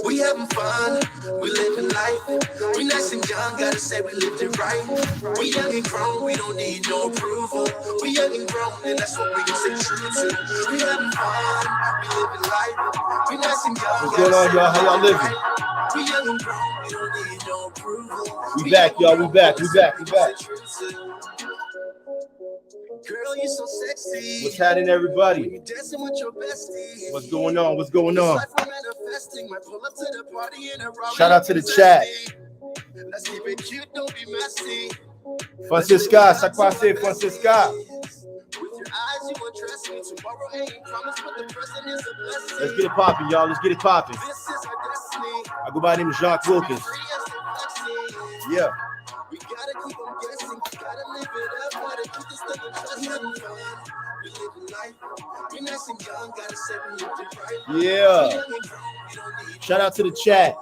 We having fun, we living life. We nice and young, gotta say we lived it right. We young and grown, we don't need no approval. We young and grown, and that's what we can stay true to. We having fun, we living life. We nice and young. What's going on, y'all? How y'all living? We young and grown, we don't need no approval. We back, y'all. We back. Girl, you so sexy. What's happening, everybody? You dancing with your bestie. What's going on? Shout out to the chat. Let's keep it cute, don't be messy. Francisca, ça quoi c'est Francisca? Let's get it popping, y'all. Let's get it popping. I go by the name of Jacques Wilkins. Yeah. We gotta keep on guessing, gotta live it up, gotta keep this thing in trust. We live life, we nice and young, gotta say we live it right. Yeah. Shout out to the chat.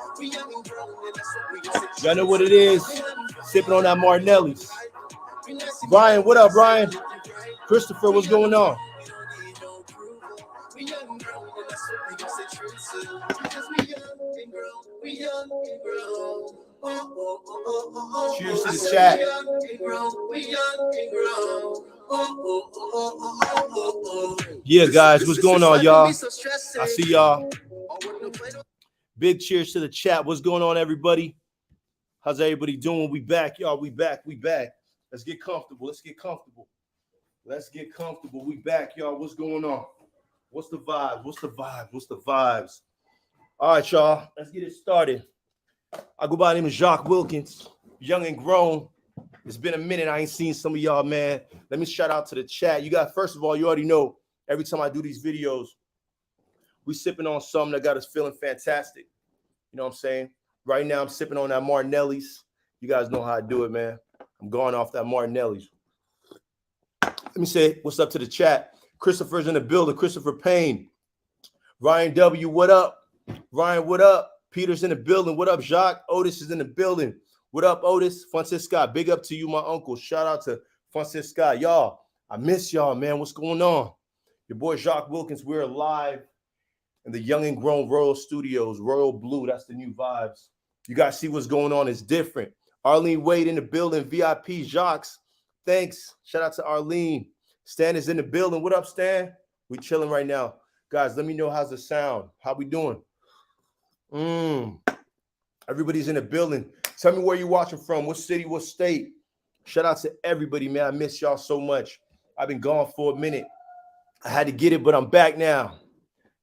Y'all know what it is. Sipping on that Martinelli's. Brian, what up, Brian? Christopher, what's going on? Cheers to the chat. Yeah, guys, what's going on, y'all? I see y'all. Big cheers to the chat. What's going on, everybody? How's everybody doing? We back, y'all. We back. Let's get comfortable. We back, y'all. What's going on? What's the vibes? All right, y'all. Let's get it started. I go by the name of Jacques Wilkins, young and grown. It's been a minute. I ain't seen some of y'all, man. Let me shout out to the chat. You got, first of all, you already know, every time I do these videos, we sipping on something that got us feeling fantastic. You know what I'm saying? Right now, I'm sipping on that Martinelli's. You guys know how I do it, man. I'm going off that Martinelli's. Let me say what's up to the chat. Christopher's in the building. Christopher Payne. Ryan W., what up? Ryan, what up? Peter's in the building. What up, Jacques? Otis is in the building. What up, Otis? Francisca, big up to you, my uncle. Shout out to Francisca. Y'all, I miss y'all, man. What's going on? Your boy Jacques Wilkins. We're live in the Young and Grown Royal Studios. Royal Blue, that's the new vibes. You guys see what's going on. It's different. Arlene Wade in the building. VIP Jacques. Thanks. Shout out to Arlene. Stan is in the building. What up, Stan? We chilling right now. Guys, let me know how's the sound. How we doing? Everybody's in the building. Tell me where you're watching from. What city, what state? Shout out to everybody, man. I miss y'all so much. I've been gone for a minute. I had to get it, but I'm back now.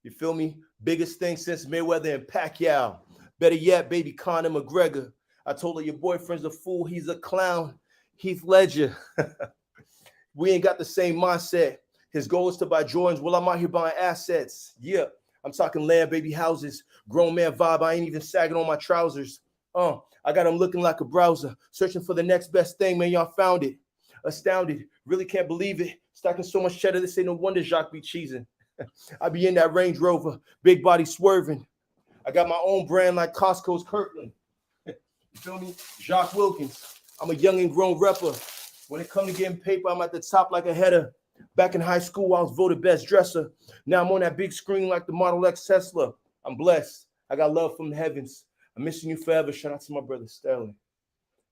You feel me? Biggest thing since Mayweather and Pacquiao. Better yet, baby Conor McGregor. I told her your boyfriend's a fool. He's a clown. Heath Ledger. We ain't got the same mindset. His goal is to buy Jordans. Well, I'm out here buying assets. Yeah. I'm talking land, baby, houses, grown man vibe. I ain't even sagging on my trousers. I got him looking like a browser, searching for the next best thing, man. Y'all found it. Astounded. Really can't believe it. Stacking so much cheddar, this ain't no wonder Jacques be cheesing. I be in that Range Rover, big body swerving. I got my own brand like Costco's Kirkland. You feel me? Jacques Wilkins. I'm a young and grown rapper. When it comes to getting paper, I'm at the top like a header. Back in high school, I was voted best dresser. Now I'm on that big screen like the Model X Tesla. I'm blessed. I got love from the heavens. I'm missing you forever. Shout out to my brother Sterling.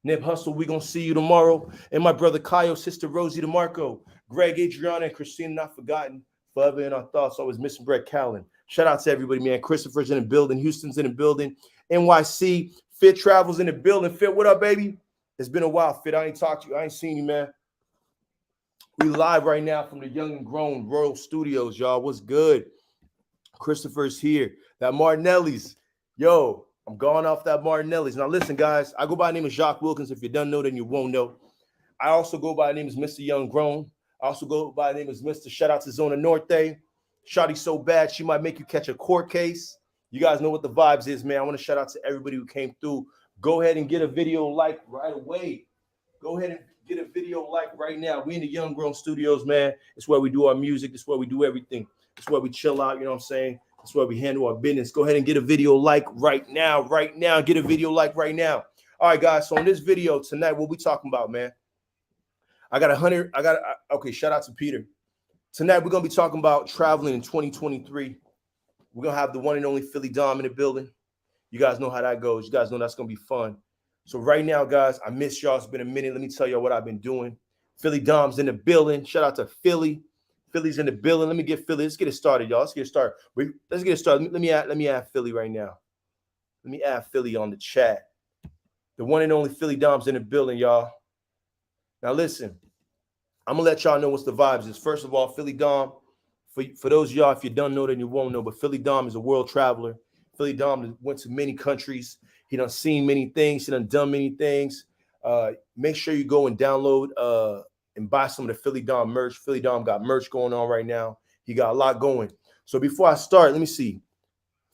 Nip Hustle, we gonna see you tomorrow. And my brother Kyle, sister Rosie DeMarco, Greg, Adriana, and Christina, not forgotten. Forever in our thoughts, always missing Brett Callen. Shout out to everybody, man. Christopher's in the building. Houston's in the building. NYC. Fit Travels in the building. Fit, what up, baby? It's been a while, Fit. I ain't talked to you. I ain't seen you, man. We live right now from the Young and Grown Royal Studios, y'all. What's good? Christopher's here. That Martinelli's. Yo, I'm going off that Martinelli's. Now, listen, guys. I go by the name of Jacques Wilkins. If you don't know, then you won't know. I also go by the name of Mr. Young Grown. I also go by the name of Mr. Shout out to Zona Norte. Shawty so bad, she might make you catch a court case. You guys know what the vibes is, man. I want to shout out to everybody who came through. Go ahead and get a video like right away. Go ahead and get a video like right now. We in the Young Grown Studios, man. It's where we do our music. It's where we do everything. It's where we chill out, you know what I'm saying? It's where we handle our business. Go ahead and get a video like right now. Get a video like right now. All right, guys. So in this video tonight, what we talking about, man? Okay, shout out to Peter. Tonight, we're going to be talking about traveling in 2023. We're gonna have the one and only Philly Dom in the building. You guys know how that goes. You guys know that's gonna be fun. So right now, guys, I miss y'all. It's been a minute. Let me tell y'all what I've been doing. Philly Dom's in the building. Shout out to Philly. Philly's in the building. Let me get Philly. Let's get it started, y'all. Let's get it started. Let's get it started. Let me add Philly right now. Let me add Philly on the chat. The one and only Philly Dom's in the building, y'all. Now listen, I'm gonna let y'all know what's the vibes is. First of all, Philly Dom, for those of y'all, if you don't know, then you won't know, but Philly Dom is a world traveler. Philly Dom went to many countries. He done seen many things. He done many things. Make sure you go and download and buy some of the Philly Dom merch. Philly Dom got merch going on right now. He got a lot going. So before I start, let me see.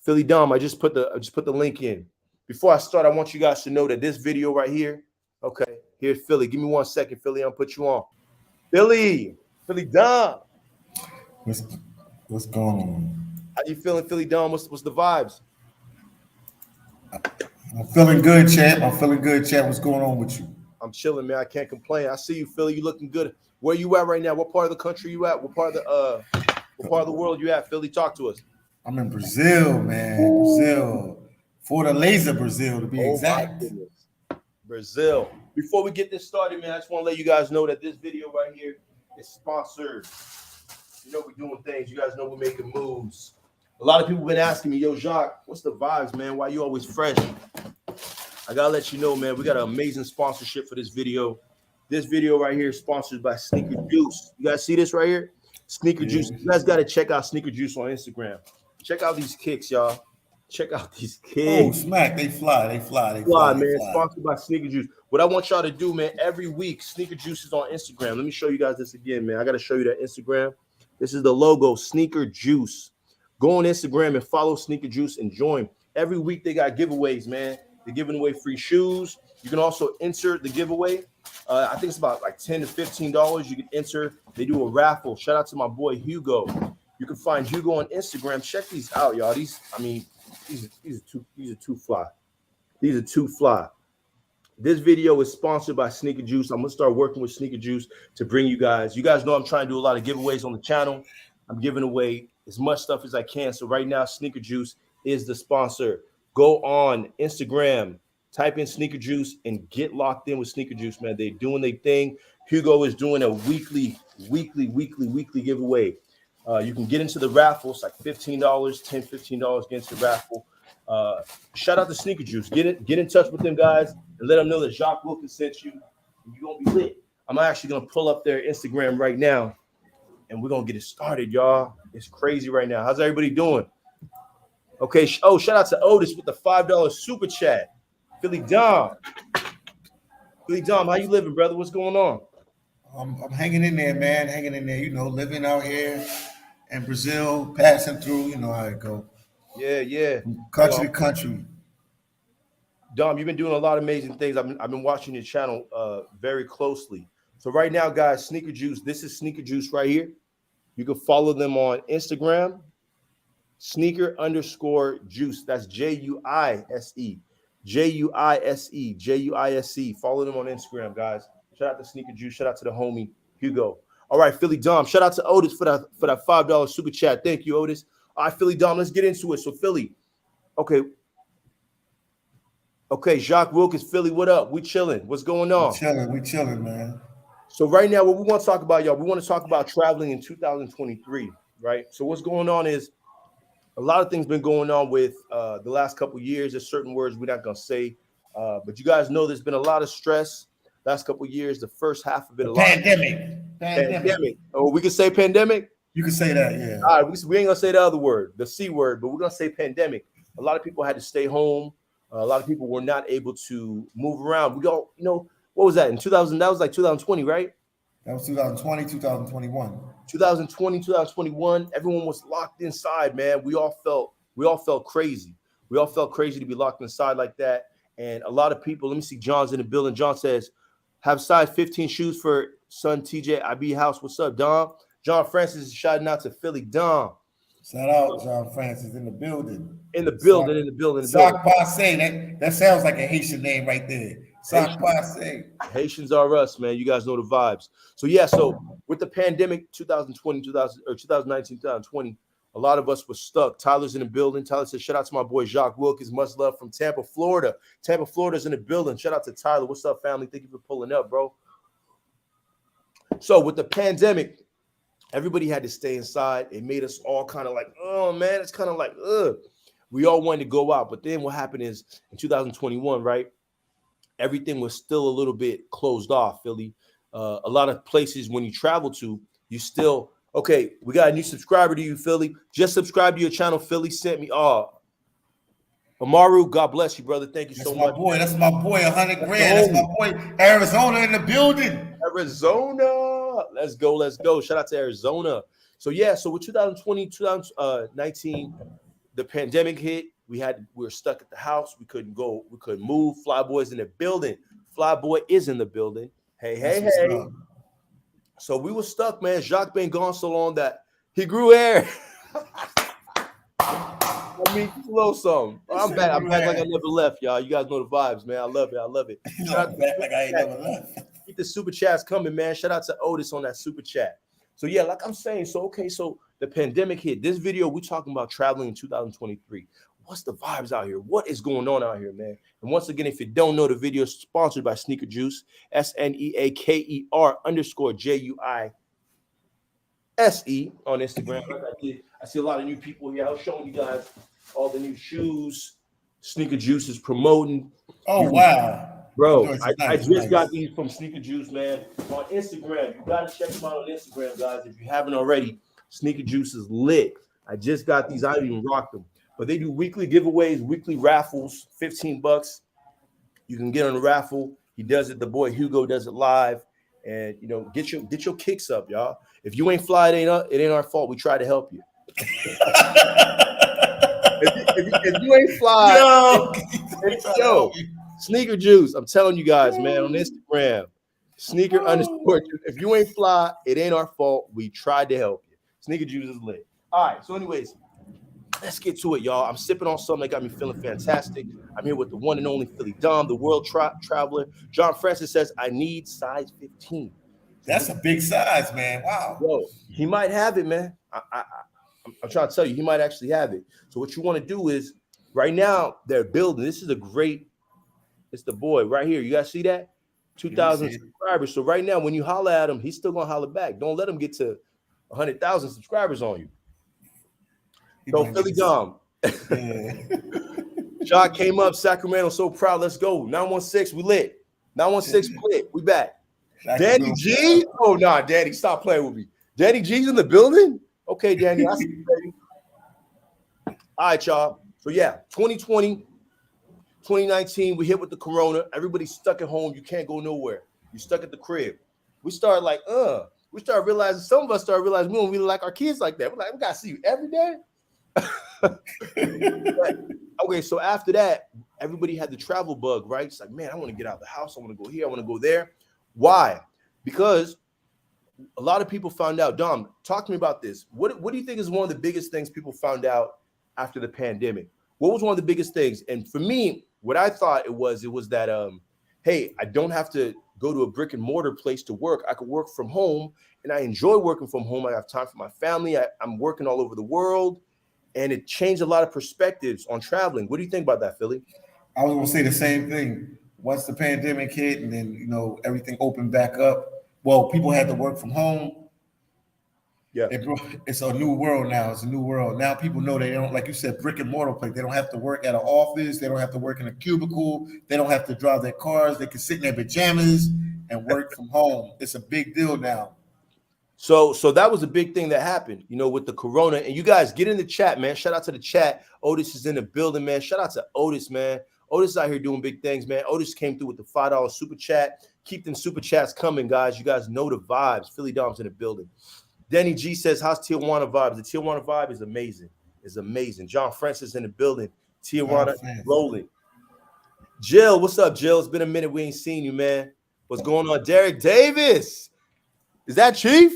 Philly Dom, I just put the link in. Before I start, I want you guys to know that this video right here. Okay, here's Philly. Give me 1 second, Philly. I'll put you on. Philly Dom. What's going on? How you feeling, Philly Dom? What's the vibes? I'm feeling good, champ. What's going on with you? I'm chilling, man. I can't complain. I see you, Philly. You looking good. Where you at right now? What part of the country you at? What part of the world you at, Philly? Talk to us. I'm in Brazil, man. Ooh. Brazil. Fortaleza, Brazil, to be exact. My goodness. Brazil. Before we get this started, man, I just want to let you guys know that this video right here is sponsored. You know we're doing things. You guys know we're making moves. A lot of people have been asking me, yo, Jacques, what's the vibes, man? Why you always fresh? I got to let you know, man, we got an amazing sponsorship for this video. This video right here is sponsored by Sneaker Juice. You guys see this right here? Sneaker Juice. You guys got to check out Sneaker Juice on Instagram. Check out these kicks, y'all. Check out these kicks. Oh, smack. They fly, man. Sponsored by Sneaker Juice. What I want y'all to do, man, every week, Sneaker Juice is on Instagram. Let me show you guys this again, man. I got to show you that Instagram. This is the logo, Sneaker Juice. Go on Instagram and follow Sneaker Juice and join. Every week they got giveaways, man. They're giving away free shoes. You can also enter the giveaway. I think it's about like $10 to $15. You can enter. They do a raffle. Shout out to my boy Hugo. You can find Hugo on Instagram. Check these out, y'all. These are too fly. These are too fly. This video is sponsored by Sneaker Juice. I'm gonna start working with Sneaker Juice to bring you guys. You guys know I'm trying to do a lot of giveaways on the channel. I'm giving away as much stuff as I can. So right now, Sneaker Juice is the sponsor. Go on Instagram, type in Sneaker Juice and get locked in with Sneaker Juice, man. They're doing their thing. Hugo is doing a weekly giveaway. You can get into the raffle. It's like $15, $10, $15 against the raffle. Shout out to Sneaker Juice. Get in touch with them guys and let them know that Jacques Wilkins sent you. You're gonna be lit. I'm actually gonna pull up their Instagram right now, and we're gonna get it started, y'all. It's crazy right now. How's everybody doing? Okay. Oh, shout out to Otis with the $5 super chat. Philly Dom, how you living, brother? What's going on? I'm hanging in there, man. Hanging in there. You know, living out here in Brazil, passing through. You know how it go. Yeah. From country to country. Dom, you've been doing a lot of amazing things. I've been watching your channel very closely. So right now, guys, Sneaker Juice. This is Sneaker Juice right here. You can follow them on Instagram, Sneaker_Juice. That's JUISE. JUISE. Follow them on Instagram, guys. Shout out to Sneaker Juice. Shout out to the homie Hugo. All right, Philly Dom. Shout out to Otis for that $5 super chat. Thank you, Otis. All right, Philly Dom, let's get into it. So Philly, okay, Jacques Wilkins, Philly, what up? We chilling. What's going on? We chilling, man. So right now, what we want to talk about, y'all, we want to talk about traveling in 2023, right? So what's going on is a lot of things been going on with the last couple of years. There's certain words we're not going to say, but you guys know there's been a lot of stress last couple of years. The first half of it, pandemic. Oh, we can say pandemic? You can say that, yeah. All right, we ain't going to say the other word, the C word, but we're going to say pandemic. A lot of people had to stay home. A lot of people were not able to move around. We go, what was that in 2000? That was like 2020, right? That was 2020, 2021. 2020, 2021. Everyone was locked inside, man. We all felt crazy. We all felt crazy to be locked inside like that. And a lot of people, let me see, John's in the building. John says, have size 15 shoes for son TJ IB house. What's up, Dom? John Francis is shouting out to Philly Dom. Shout out John Francis in the building. In the building. Sock Passe. That sounds like a Haitian name right there. Sock Passe. Haitians are us, man. You guys know the vibes. So yeah, so with the pandemic 2019, 2020, A lot of us were stuck. Tyler's in the building. Tyler said, shout out to my boy Jacques Wilkins. Much love from Tampa, Florida. Tampa, Florida's in the building. Shout out to Tyler. What's up, family? Thank you for pulling up, bro. So with the pandemic, everybody had to stay inside. It made us all kind of like, oh, man, it's kind of like, ugh. We all wanted to go out. But then what happened is in 2021, right, everything was still a little bit closed off, Philly. A lot of places when you travel to, you still, okay, we got a new subscriber to you, Philly. Just subscribe to your channel. Philly sent me, Amaru, God bless you, brother. Thank you so much. That's my boy, 100 grand. That's my boy, Arizona in the building. Arizona. Let's go. Let's go. Shout out to Arizona. So, yeah, so with 2020, 2019, the pandemic hit. We were stuck at the house. We couldn't go. We couldn't move. Flyboy's in the building. Flyboy is in the building. Hey. So we were stuck, man. Jacques been gone so long that he grew hair. I mean, a little something. I'm back. I'm back like I never left, y'all. You guys know the vibes, man. I love it. I love it. I'm back like I ain't never left. Keep the super chats coming, man. Shout out to Otis on that super chat. So yeah, like I'm saying, so the pandemic hit. This video, we're talking about traveling in 2023. What's the vibes out here? What is going on out here, man? And once again, if you don't know, the video is sponsored by Sneaker Juice, SNEAKER_JUICE on Instagram. Like I did, I see a lot of new people here. I was showing you guys all the new shoes. Sneaker Juice is promoting. Oh, wow. Bro, I just got these from Sneaker Juice, man. On Instagram, you got to check them out on Instagram, guys. If you haven't already, Sneaker Juice is lit. I just got these. I didn't even rock them. But they do weekly giveaways, weekly raffles, $15. You can get on the raffle. He does it. The boy Hugo does it live. And, you know, get your kicks up, y'all. If you ain't fly, it ain't our fault. We try to help you. if you ain't fly, yo, Sneaker Juice. I'm telling you guys, man, on Instagram, Sneaker _ if you ain't fly, it ain't our fault. We tried to help you. Sneaker Juice is lit. All right. So anyways, let's get to it, y'all. I'm sipping on something that got me feeling fantastic. I'm here with the one and only Philly Dom, the world traveler. John Francis says, I need size 15. That's a big size, man. Wow. Yo, he might have it, man. I'm trying to tell you, he might actually have it. So what you want to do is, right now, they're building. This is it's the boy right here. You guys see that? 2,000 subscribers. So right now, when you holler at him, he's still going to holler back. Don't let him get to 100,000 subscribers on you. So Philly Dom. Jacques came up, Sacramento, so proud. Let's go. 916, we lit. 916, we lit. We back. Danny G? Oh, nah, Danny, stop playing with me. Danny G's in the building? Okay, Danny, I see you, baby. All right, y'all. So, yeah, 2020, 2019, we hit with the corona. Everybody's stuck at home. You can't go nowhere. You're stuck at the crib. We started like, we started realizing, some of us started realizing we don't really like our kids like that. We're like, we got to see you every day. Okay, so after that, everybody had the travel bug, right? It's like, man, I want to get out of the house. I want to go here. I want to go there. Why? Because a lot of people found out. Dom, talk to me about this. What do you think is one of the biggest things people found out after the pandemic? What was one of the biggest things? And for me, what I thought it was that, hey, I don't have to go to a brick and mortar place to work. I could work from home, and I enjoy working from home. I have time for my family. I'm working all over the world. And it changed a lot of perspectives on traveling. What do you think about that, Philly? I was going to say the same thing. Once the pandemic hit and then, you know, everything opened back up, well, people had to work from home. Yeah. It's a new world now. It's a new world. Now people know they don't, like you said, brick and mortar place. They don't have to work at an office. They don't have to work in a cubicle. They don't have to drive their cars. They can sit in their pajamas and work from home. It's a big deal now. So that was a big thing that happened, you know, with the corona. And you guys get in the chat, man. Shout out to the chat. Otis is in the building, man. Shout out to Otis, man. Otis out here doing big things, man. Otis came through with the $5 super chat. Keep them super chats coming, guys. You guys know the vibes. Philly Dom's in the building. Denny G says, how's Tijuana vibes? The Tijuana vibe is amazing. It's amazing. John Francis in the building. Tijuana rolling. Jill, what's up, Jill? It's been a minute. We ain't seen you, man. What's going on? Derek Davis. Is that Chief?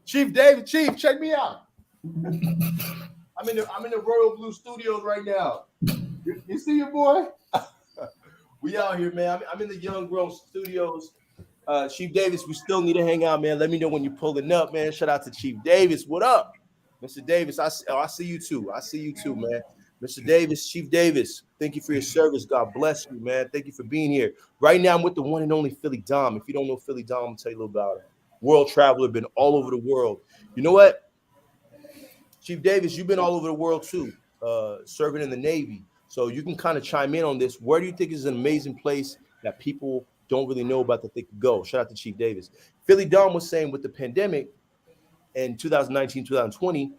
Chief David, Chief, check me out. I'm in the Royal Blue Studios right now. You see your boy? We out here, man. I'm in the YoUnGnGrOwN Studios. Chief Davis, we still need to hang out, man. Let me know when you're pulling up, man. Shout out to Chief Davis. What up? Mr. Davis, I see you too. I see you too, man. Mr. Davis, Chief Davis, thank you for your service. God bless you, man. Thank you for being here. Right now, I'm with the one and only Philly Dom. If you don't know Philly Dom, I'm gonna tell you a little about him. World traveler, been all over the world. You know what? Chief Davis, you've been all over the world too, serving in the Navy. So you can kind of chime in on this. Where do you think is an amazing place that people don't really know about that they could go? Shout out to Chief Davis. Philly Dom was saying with the pandemic in 2019, 2020,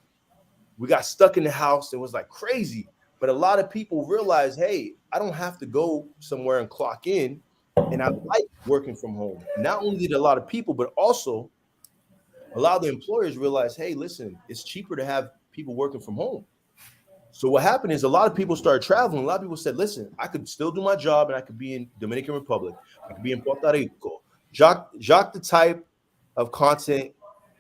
we got stuck in the house and it was like crazy. But a lot of people realized, hey, I don't have to go somewhere and clock in. And I like working from home. Not only did a lot of people, but also a lot of the employers realized, hey, listen, it's cheaper to have people working from home. So what happened is a lot of people started traveling. A lot of people said, listen, I could still do my job and I could be in Dominican Republic. I could be in Puerto Rico. Jacques the type of content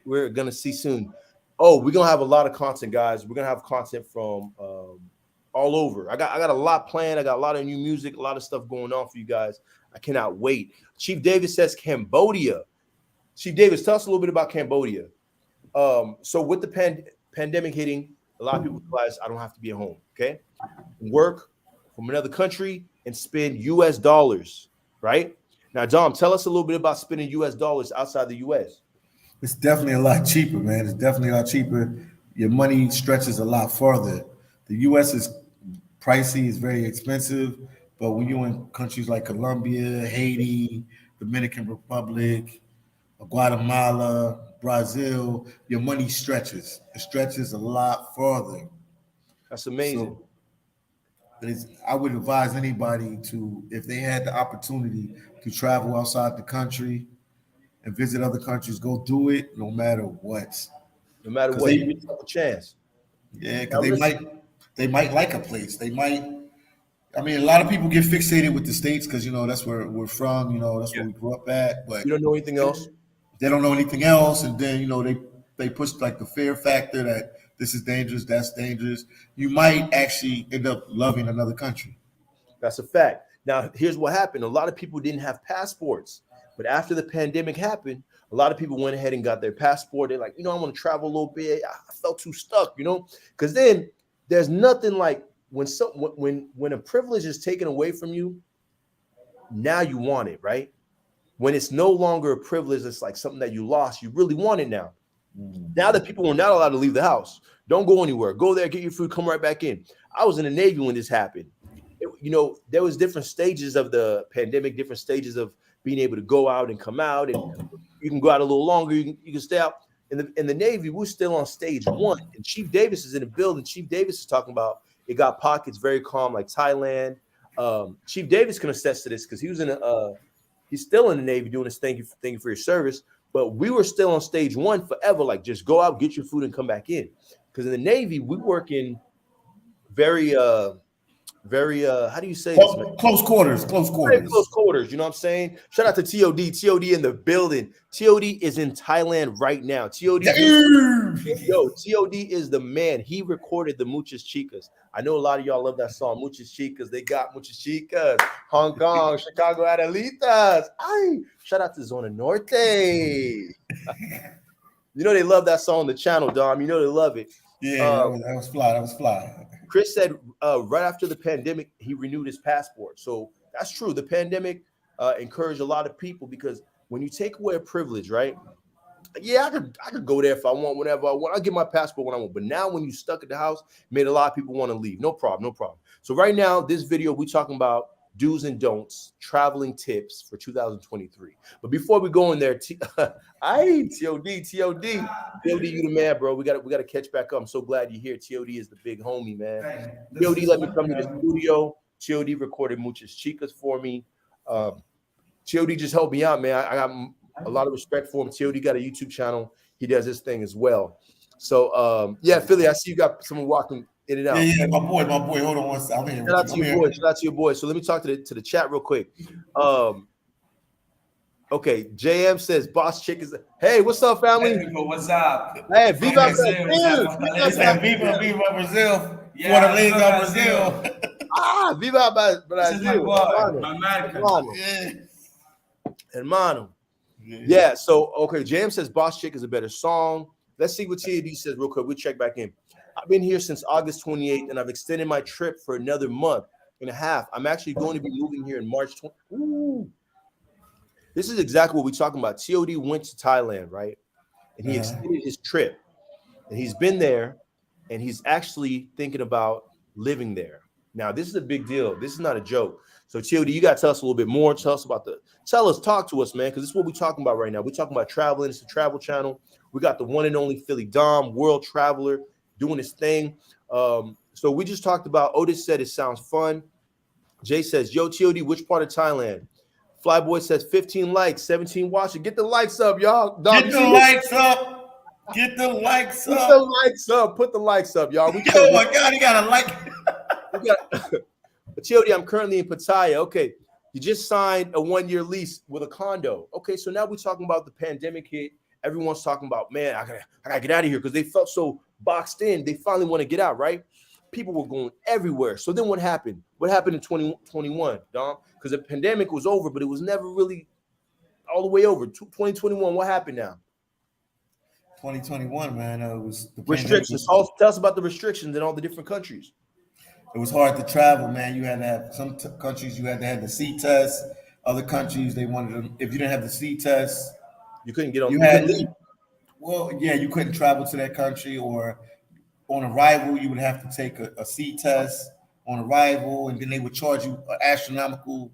we're going to see soon. Oh, we're going to have a lot of content, guys. We're going to have content from all over. I got a lot planned. I got a lot of new music, a lot of stuff going on for you guys. I cannot wait. Chief Davis says Cambodia. Chief Davis, tell us a little bit about Cambodia. So with the pandemic hitting, a lot of people realize I don't have to be at home, okay? Work from another country and spend U.S. dollars, right? Now, Dom, tell us a little bit about spending U.S. dollars outside the U.S. It's definitely a lot cheaper, man. It's definitely a lot cheaper. Your money stretches a lot farther. The U.S. is pricey, it's very expensive, but when you're in countries like Colombia, Haiti, Dominican Republic, Guatemala, Brazil, your money stretches. It stretches a lot farther. That's amazing. So I would advise anybody to, if they had the opportunity to travel outside the country and visit other countries, go do it no matter what. No matter what, you get a chance. Yeah, because they might like a place. They might. I mean, a lot of people get fixated with the States because, you know, that's where we're from. You know, that's where we grew up at. But you don't know anything else. They don't know anything else, and then, you know, they push like the fear factor that this is dangerous, that's dangerous. You might actually end up loving another country. That's a fact. Now, here's what happened. A lot of people didn't have passports, but after the pandemic happened, a lot of people went ahead and got their passport. They're like, you know, I want to travel a little bit. I felt too stuck, you know, because then there's nothing like when a privilege is taken away from you, now you want it, right? When it's no longer a privilege, it's like something that you lost. You really want it now. Now that people are not allowed to leave the house, don't go anywhere. Go there, get your food, come right back in. I was in the Navy when this happened. You know, there was different stages of the pandemic, different stages of being able to go out and come out, and you can go out a little longer. You can stay out. In the Navy, we're still on stage 1, and Chief Davis is in the building. Chief Davis is talking about it got pockets very calm, like Thailand. Chief Davis can attest to this because he was in he's still in the Navy doing his thank you for your service. But we were still on stage 1 forever. Like, just go out, get your food, and come back in. Because in the Navy, we work in very how do you say this, man? Close quarters. Very close quarters. You know what I'm saying? Shout out to TOD. TOD in the building. TOD is in Thailand right now. TOD is the man. He recorded the Muchas Chicas. I know a lot of y'all love that song, Muchas Chicas. They got Muchas Chicas. Hong Kong, Chicago Adelitas. Ay, shout out to Zona Norte. You know they love that song on the channel, Dom. You know they love it. Yeah, that was fly. That was fly. Chris said right after the pandemic, he renewed his passport. So that's true. The pandemic encouraged a lot of people because when you take away a privilege, right? Yeah, I could go there if I want, whenever I want. I'll get my passport when I want. But now when you're stuck at the house, made a lot of people want to leave. No problem. So right now, this video, we're talking about do's and don'ts, traveling tips for 2023. But before we go in there, TOD, you the man, bro. We got to catch back up. I'm so glad you're here. TOD is the big homie, man. TOD let me come to the studio. TOD recorded Muchas Chicas for me. TOD just helped me out, man. I got a lot of respect for him. TOD got a YouTube channel. He does his thing as well. So, yeah, Philly, I see you got someone walking in and out. Yeah, my boy. Hold on one second. Shout out to your boy. So let me talk to the chat real quick. Okay, JM says Boss Chick is. Hey, what's up, family? Hey, what's up? Hey, Viva Brazil! Viva Brazil! Yeah, for the ladies of Brazil. Viva Brazil! Yeah. Hermano. Yeah. So okay, JM says Boss Chick is a better song. Let's see what TAD says real quick. We'll check back in. I've been here since August 28th, and I've extended my trip for another month and a half. I'm actually going to be moving here in March 20. Ooh. This is exactly what we're talking about. TOD went to Thailand, right? And he extended his trip. And he's been there, and he's actually thinking about living there. Now, this is a big deal. This is not a joke. So, TOD, you got to tell us a little bit more. Talk to us, man, because this is what we're talking about right now. We're talking about traveling. It's a travel channel. We got the one and only Philly Dom, world traveler, doing his thing. So we just talked about, Otis said it sounds fun. Jay says, yo, TOD, which part of Thailand? Flyboy says 15 likes, 17 watching. Get the likes up, y'all. Dom, Get the likes up. Get the likes up. Put the likes up. Put the likes up, y'all. Oh my God, he got a like. TOD, I'm currently in Pattaya. Okay. You just signed a 1-year lease with a condo. Okay, so now we're talking about the pandemic hit. Everyone's talking about, man, I gotta get out of here because they felt so boxed in. They finally want to get out, right? People were going everywhere. So then what happened? What happened in 2021, Dom? Because the pandemic was over, but it was never really all the way over. 2021, what happened now? 2021, man. It was the restrictions. Tell us about the restrictions in all the different countries. It was hard to travel, man. You had to have some countries. You had to have the C test. Other countries, they wanted to. If you didn't have the C test, you couldn't get on. You had leave. Well, yeah, you couldn't travel to that country, or on arrival, you would have to take a C test on arrival, and then they would charge you an astronomical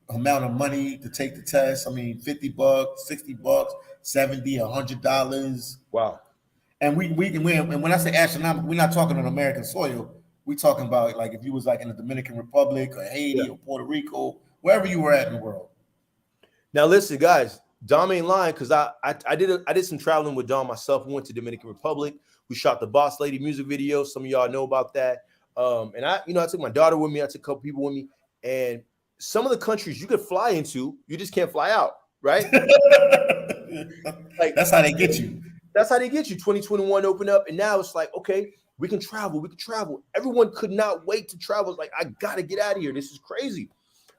amount of money to take the test. I mean, $50, $60, $70, $100. Wow. And when I say astronomical, we're not talking on American soil. We're talking about like if you was like in the Dominican Republic or Haiti or Puerto Rico, wherever you were at in the world. Now listen, guys, Dom ain't lying because I did some traveling with Dom myself. We went to Dominican Republic. We shot the Boss Lady music video. Some of y'all know about that. And I took my daughter with me. I took a couple people with me. And some of the countries you could fly into, you just can't fly out, right? Like that's how they get you. That's how they get you. 2021 opened up, and now it's like, okay, we can travel. We can travel. Everyone could not wait to travel. It's like, I got to get out of here. This is crazy.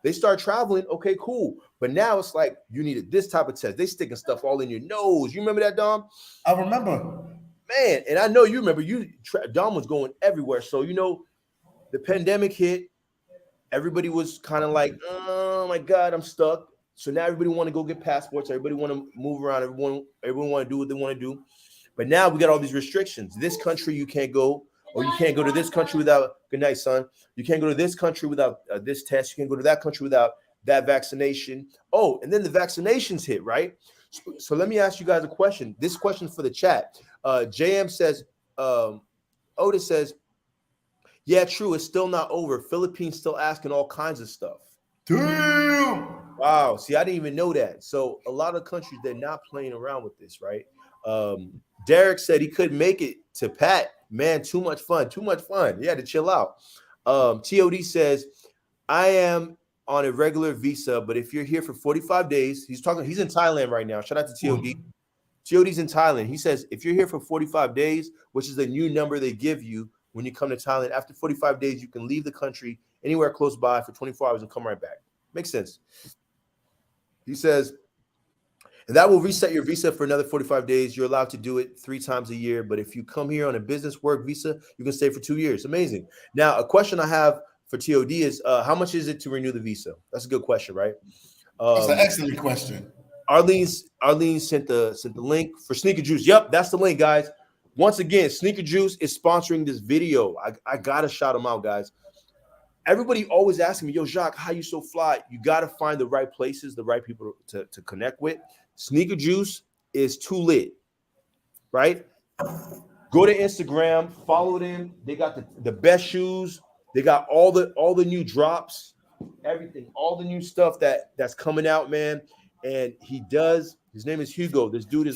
They start traveling. Okay, cool. But now it's like, you needed this type of test. They sticking stuff all in your nose. You remember that, Dom? I remember. Man, and I know you remember. Dom was going everywhere. So, the pandemic hit. Everybody was kind of like, oh, my God, I'm stuck. So now everybody want to go get passports. Everybody want to move around. Everyone want to do what they want to do. But now we got all these restrictions. This country you can't go, or you can't go to this country without, good night, son. You can't go to this country without this test. You can't go to that country without that vaccination. Oh, and then the vaccinations hit, right? So let me ask you guys a question. This question for the chat. JM says, Otis says, yeah, true. It's still not over. Philippines still asking all kinds of stuff. Damn. Wow. See, I didn't even know that. So a lot of countries, they're not playing around with this, right? Derek said he couldn't make it to Pat. Man, too much fun. Too much fun. He had to chill out. TOD says, I am on a regular visa, but if you're here for 45 days, he's in Thailand right now. Shout out to TOD. TOD's in Thailand. He says, if you're here for 45 days, which is the new number they give you when you come to Thailand, after 45 days, you can leave the country anywhere close by for 24 hours and come right back. Makes sense. He says, and that will reset your visa for another 45 days. You're allowed to do it 3 times a year. But if you come here on a business work visa, you can stay for 2 years. Amazing. Now, a question I have for TOD is, how much is it to renew the visa? That's a good question, right? That's an excellent question. Arlene sent the link for Sneaker Juice. Yep, that's the link, guys. Once again, Sneaker Juice is sponsoring this video. I got to shout them out, guys. Everybody always asking me, yo, Jacques, how you so fly? You got to find the right places, the right people to connect with. Sneaker Juice is too lit, right? Go to Instagram, follow them. They got the best shoes. They got all the new drops, everything, all the new stuff that's coming out, man. And his name is Hugo. This dude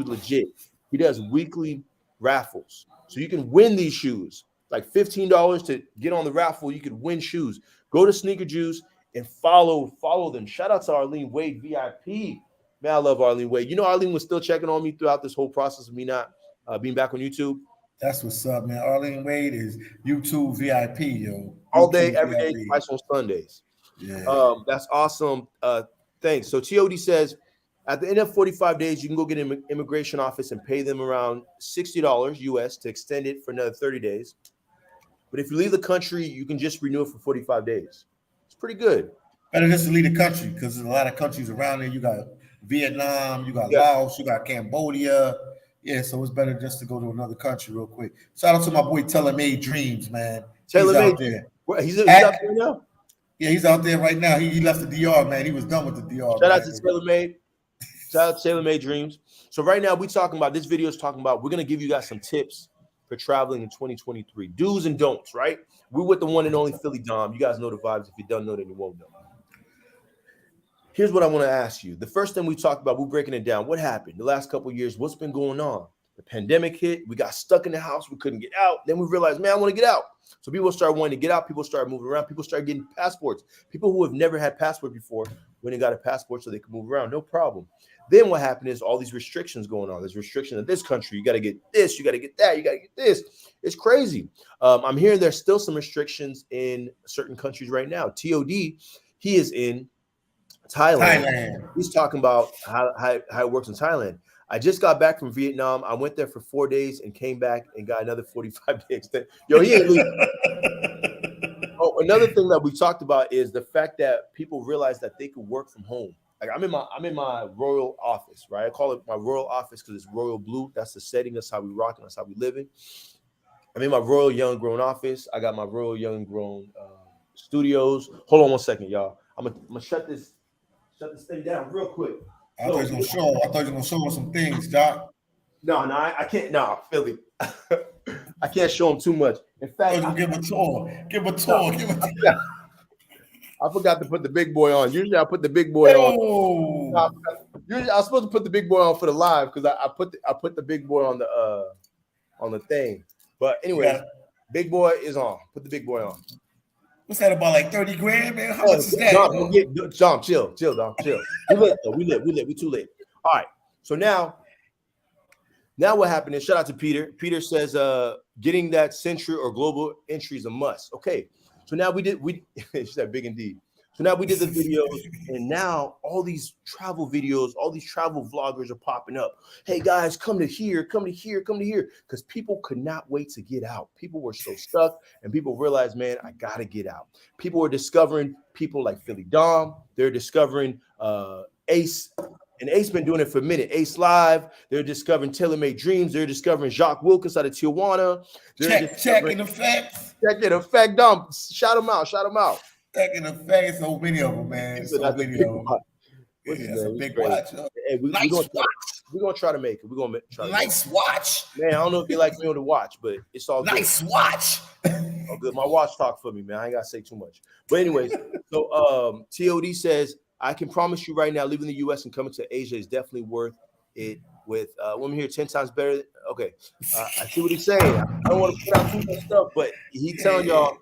legit. He does weekly raffles. So you can win these shoes. Like $15 to get on the raffle, you could win shoes. Go to Sneaker Juice and follow them. Shout out to Arlene Wade, VIP. Man, I love Arlene Wade. Arlene was still checking on me throughout this whole process of me not being back on YouTube. That's what's up, man. Arlene Wade is YouTube VIP, yo. All YouTube day, every day, VIP. twice on Sundays. Yeah. That's awesome. Thanks. So TOD says, At the end of 45 days, you can go get an immigration office and pay them around $60 US to extend it for another 30 days. But if you leave the country, you can just renew it for 45 days. It's pretty good. Better just to leave the country because there's a lot of countries around there. You got Vietnam, you got Yeah. Laos, you got Cambodia. Yeah, so it's better just to go to another country real quick. Shout out to my boy Taylor Made Dreams, man. Taylor He's Made. out there. He's out there now? Yeah, he's out there right now. He left the DR, man. He was done with the DR. Shout out to Taylor Made. Shout out to Taylor Made Dreams. So right now we're talking about, this video is talking about, we're going to give you guys some tips for traveling in 2023. Do's and don'ts, right? We're with the one and only Philly Dom. You guys know the vibes. If you don't know, then you won't know. Here's what I want to ask you. The first thing we talked about, we're breaking it down. What happened the last couple of years? What's been going on? The pandemic hit. We got stuck in the house. We couldn't get out. Then we realized, man, I want to get out. So people started wanting to get out. People started moving around. People started getting passports. People who have never had passport before went and got a passport so they could move around. No problem. Then what happened is all these restrictions going on. There's restrictions in this country. You got to get this. You got to get that. You got to get this. It's crazy. I'm hearing there's still some restrictions in certain countries right now. TOD, he is in Thailand. He's talking about how it works in Thailand. I just got back from Vietnam. I went there for 4 days and came back and got another 45 days. Yo, he ain't leaving. Oh, another thing that we talked about is the fact that people realize that they could work from home. Like I'm in my royal office, right? I call it my royal office because it's royal blue. That's the setting. That's how we rock and that's how we living. I'm in my royal young grown office. I got my royal young grown studios. Hold on one second, y'all. I'm gonna shut this thing down real quick. I thought you were gonna show us some things, Doc. No, I can't. No, Philly. I can't show him too much. In fact, give him a tour. Give him a tour. I forgot to put the big boy on. Usually I put the big boy on. Usually I was supposed to put the big boy on for the live because I put the big boy on the thing. But anyway, Big boy is on. Put the big boy on. What's that about, like 30 grand, man? How much is that? John, chill, Dom, chill. We lit though. We lit. We too late. All right. So now what happened is, shout out to Peter. Peter says getting that century or global entry is a must. Okay. So now we she said big indeed. So now we did the videos, and now all these travel videos, all these travel vloggers are popping up. Hey guys, come to here, come to here, come to here. Because people could not wait to get out. People were so stuck, and people realized, man, I gotta get out. People were discovering people like Philly Dom. They're discovering Ace. And Ace been doing it for a minute. Ace Live. They're discovering Taylor Made Dreams. They're discovering Jacques Wilkins out of Tijuana. Check in effect. Check in effect, Dom. Shout them out. Shout them out. Check in effect. So many of them, man. So many of them. It's a big watch. Hey, we're gonna try to make it. We're gonna try. Nice watch. Man, I don't know if you like me on the watch, but it's all good. Nice watch. All good. My watch talk for me, man. I ain't gotta say too much. But anyways, so TOD says, I can promise you right now, leaving the US and coming to Asia is definitely worth it. With women here 10 times better. Okay, I see what he's saying. I don't want to put out too much stuff, but he telling y'all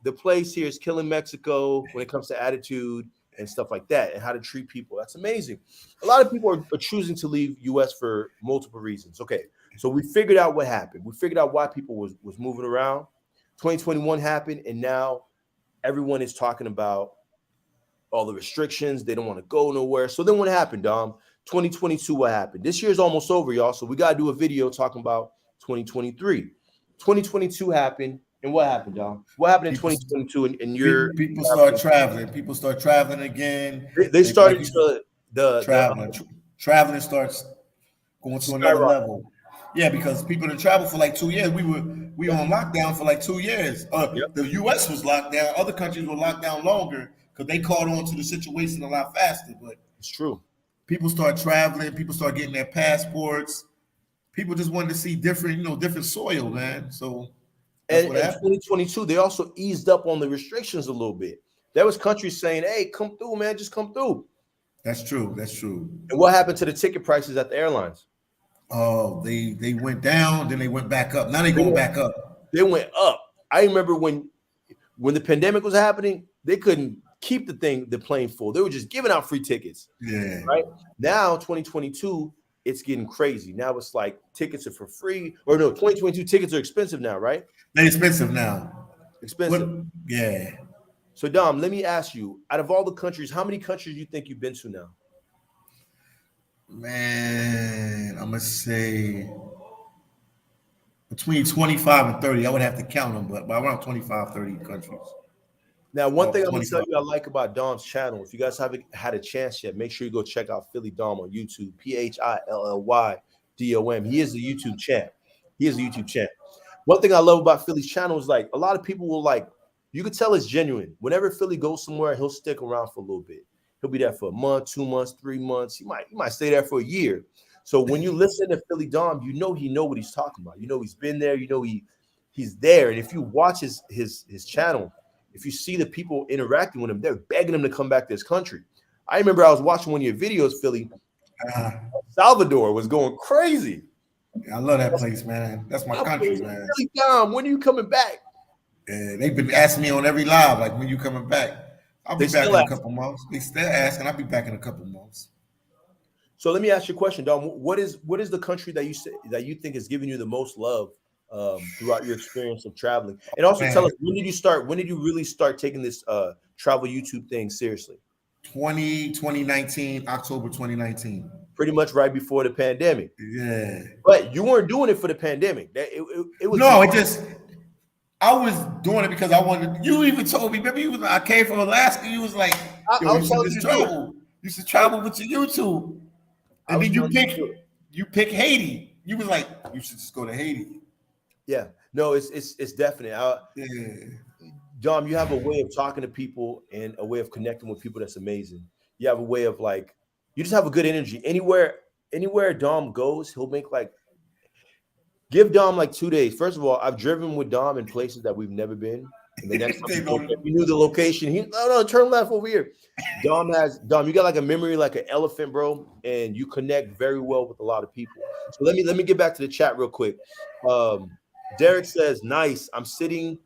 the place here is killing Mexico when it comes to attitude and stuff like that, and how to treat people. That's amazing. A lot of people are choosing to leave US for multiple reasons. Okay, so we figured out what happened. We figured out why people was moving around. 2021 happened, and now everyone is talking about all the restrictions. They don't want to go nowhere. So then what happened, Dom? 2022, what happened? This year's almost over, y'all. So we got to do a video talking about 2023. 2022 happened. And what happened, Dom? What happened in 2022? And your people start traveling. People start traveling again. They started traveling starts going to another level. Yeah, because people that travel for like 2 years. We were on lockdown for like 2 years. The US was locked down. Other countries were locked down longer because they caught on to the situation a lot faster. But it's true. People start traveling. People start getting their passports. People just wanted to see different soil, man. So. And in 2022, they also eased up on the restrictions a little bit. There was countries saying, hey, come through, man, just come through. That's true. That's true. And what happened to the ticket prices at the airlines? Oh, they went down, then they went back up. Now they go back up. They went up. I remember when the pandemic was happening, they couldn't keep the plane full. They were just giving out free tickets. Yeah. Right? Now, 2022, it's getting crazy. Now it's like tickets are for free. Or no, 2022 tickets are expensive now, right? They're expensive now. Expensive. Yeah. So Dom, let me ask you, out of all the countries, how many countries do you think you've been to now? Man, I'm gonna say between 25 and 30. I would have to count them, but around 25, 30 countries. Now, one thing I'm gonna tell 25. you I like about Dom's channel, if you guys haven't had a chance yet, make sure you go check out Philly Dom on YouTube, PhillyDom. He is a YouTube champ. He is a YouTube champ. One thing I love about Philly's channel is like a lot of people will like, you can tell it's genuine. Whenever Philly goes somewhere, he'll stick around for a little bit. He'll be there for a month, 2 months, 3 months. He might stay there for a year. So when you listen to Philly Dom, you know he know what he's talking about. You know he's been there. You know he's there. And if you watch his channel, if you see the people interacting with him, they're begging him to come back to this country. I remember I was watching one of your videos, Philly. Salvador was going crazy. I love that place, man. That's my country, man. Philly Dom, when are you coming back? They've been asking me on every live, like, when you coming back? I'll be back in a couple months. They still asking. I'll be back in a couple months. So let me ask you a question, Dom. What is the country that you think has given you the most love throughout your experience of traveling? And also tell us, when did you really start taking this travel YouTube thing seriously? 2019, October 2019. Pretty much right before the pandemic. Yeah. But you weren't doing it for the pandemic. It was I was doing it because I wanted. You even told me, remember, I came from Alaska. You was like, you should travel. You should travel with your YouTube. And then you pick Haiti. You was like, you should just go to Haiti. Yeah. No, it's definite. Dom, you have a way of talking to people and a way of connecting with people that's amazing. You have a way of like, you just have a good energy. Anywhere Dom goes, he'll make like, give Dom like 2 days. First of all, I've driven with Dom in places that we've never been. And the next time we knew the location. No, turn left over here. Dom, you got like a memory like an elephant, bro, and you connect very well with a lot of people. So let me get back to the chat real quick. Derek says, nice. I'm sitting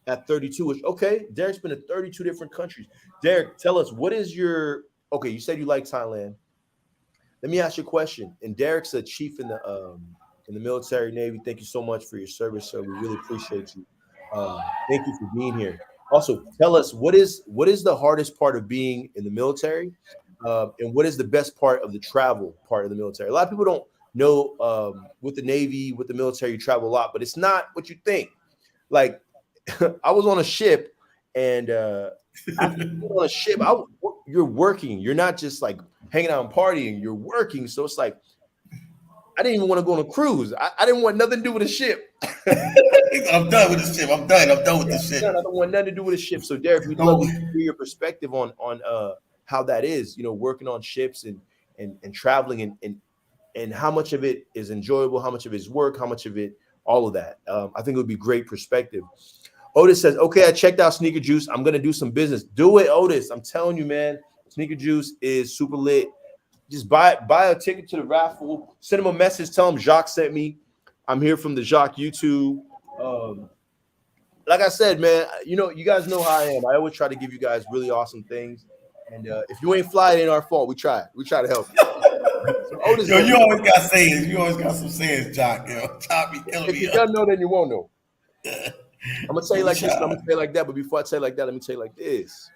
at 32. Which, okay, Derek's been in 32 different countries. Derek, tell us, what is your okay? You said you like Thailand. Let me ask you a question. And Derek's a chief in the military Navy. Thank you so much for your service, sir. We really appreciate you. Thank you for being here. Also, tell us what is the hardest part of being in the military, and what is the best part of the travel part of the military? A lot of people don't know with the Navy, with the military, you travel a lot, but it's not what you think. Like, I was on a ship, and after being on a ship, you're working. You're not just like hanging out and partying. You're working. So it's like, I didn't even want to go on a cruise. I didn't want nothing to do with a ship. I'm done with the ship. I'm done with the ship. I don't want nothing to do with a ship. So, Derek, we'd love to hear your perspective on how that is, working on ships and traveling and how much of it is enjoyable, how much of it is work, how much of it, all of that. I think it would be great perspective. Otis says, okay, I checked out Sneaker Juice. I'm going to do some business. Do it, Otis. I'm telling you, man, Sneaker Juice is super lit. Just buy a ticket to the raffle. Send him a message. Tell him Jacques sent me. I'm here from the Jacques YouTube. Like I said, man, you guys know how I am. I always try to give you guys really awesome things. And if you ain't fly, it ain't our fault. We try to help you. So Otis, you always got sayings. You always got some sayings, Jacques. Jacques be killing me. If you don't know, then you won't know. I'm gonna tell you like this, and I'm gonna say like that. But before I say like that, let me tell you like this.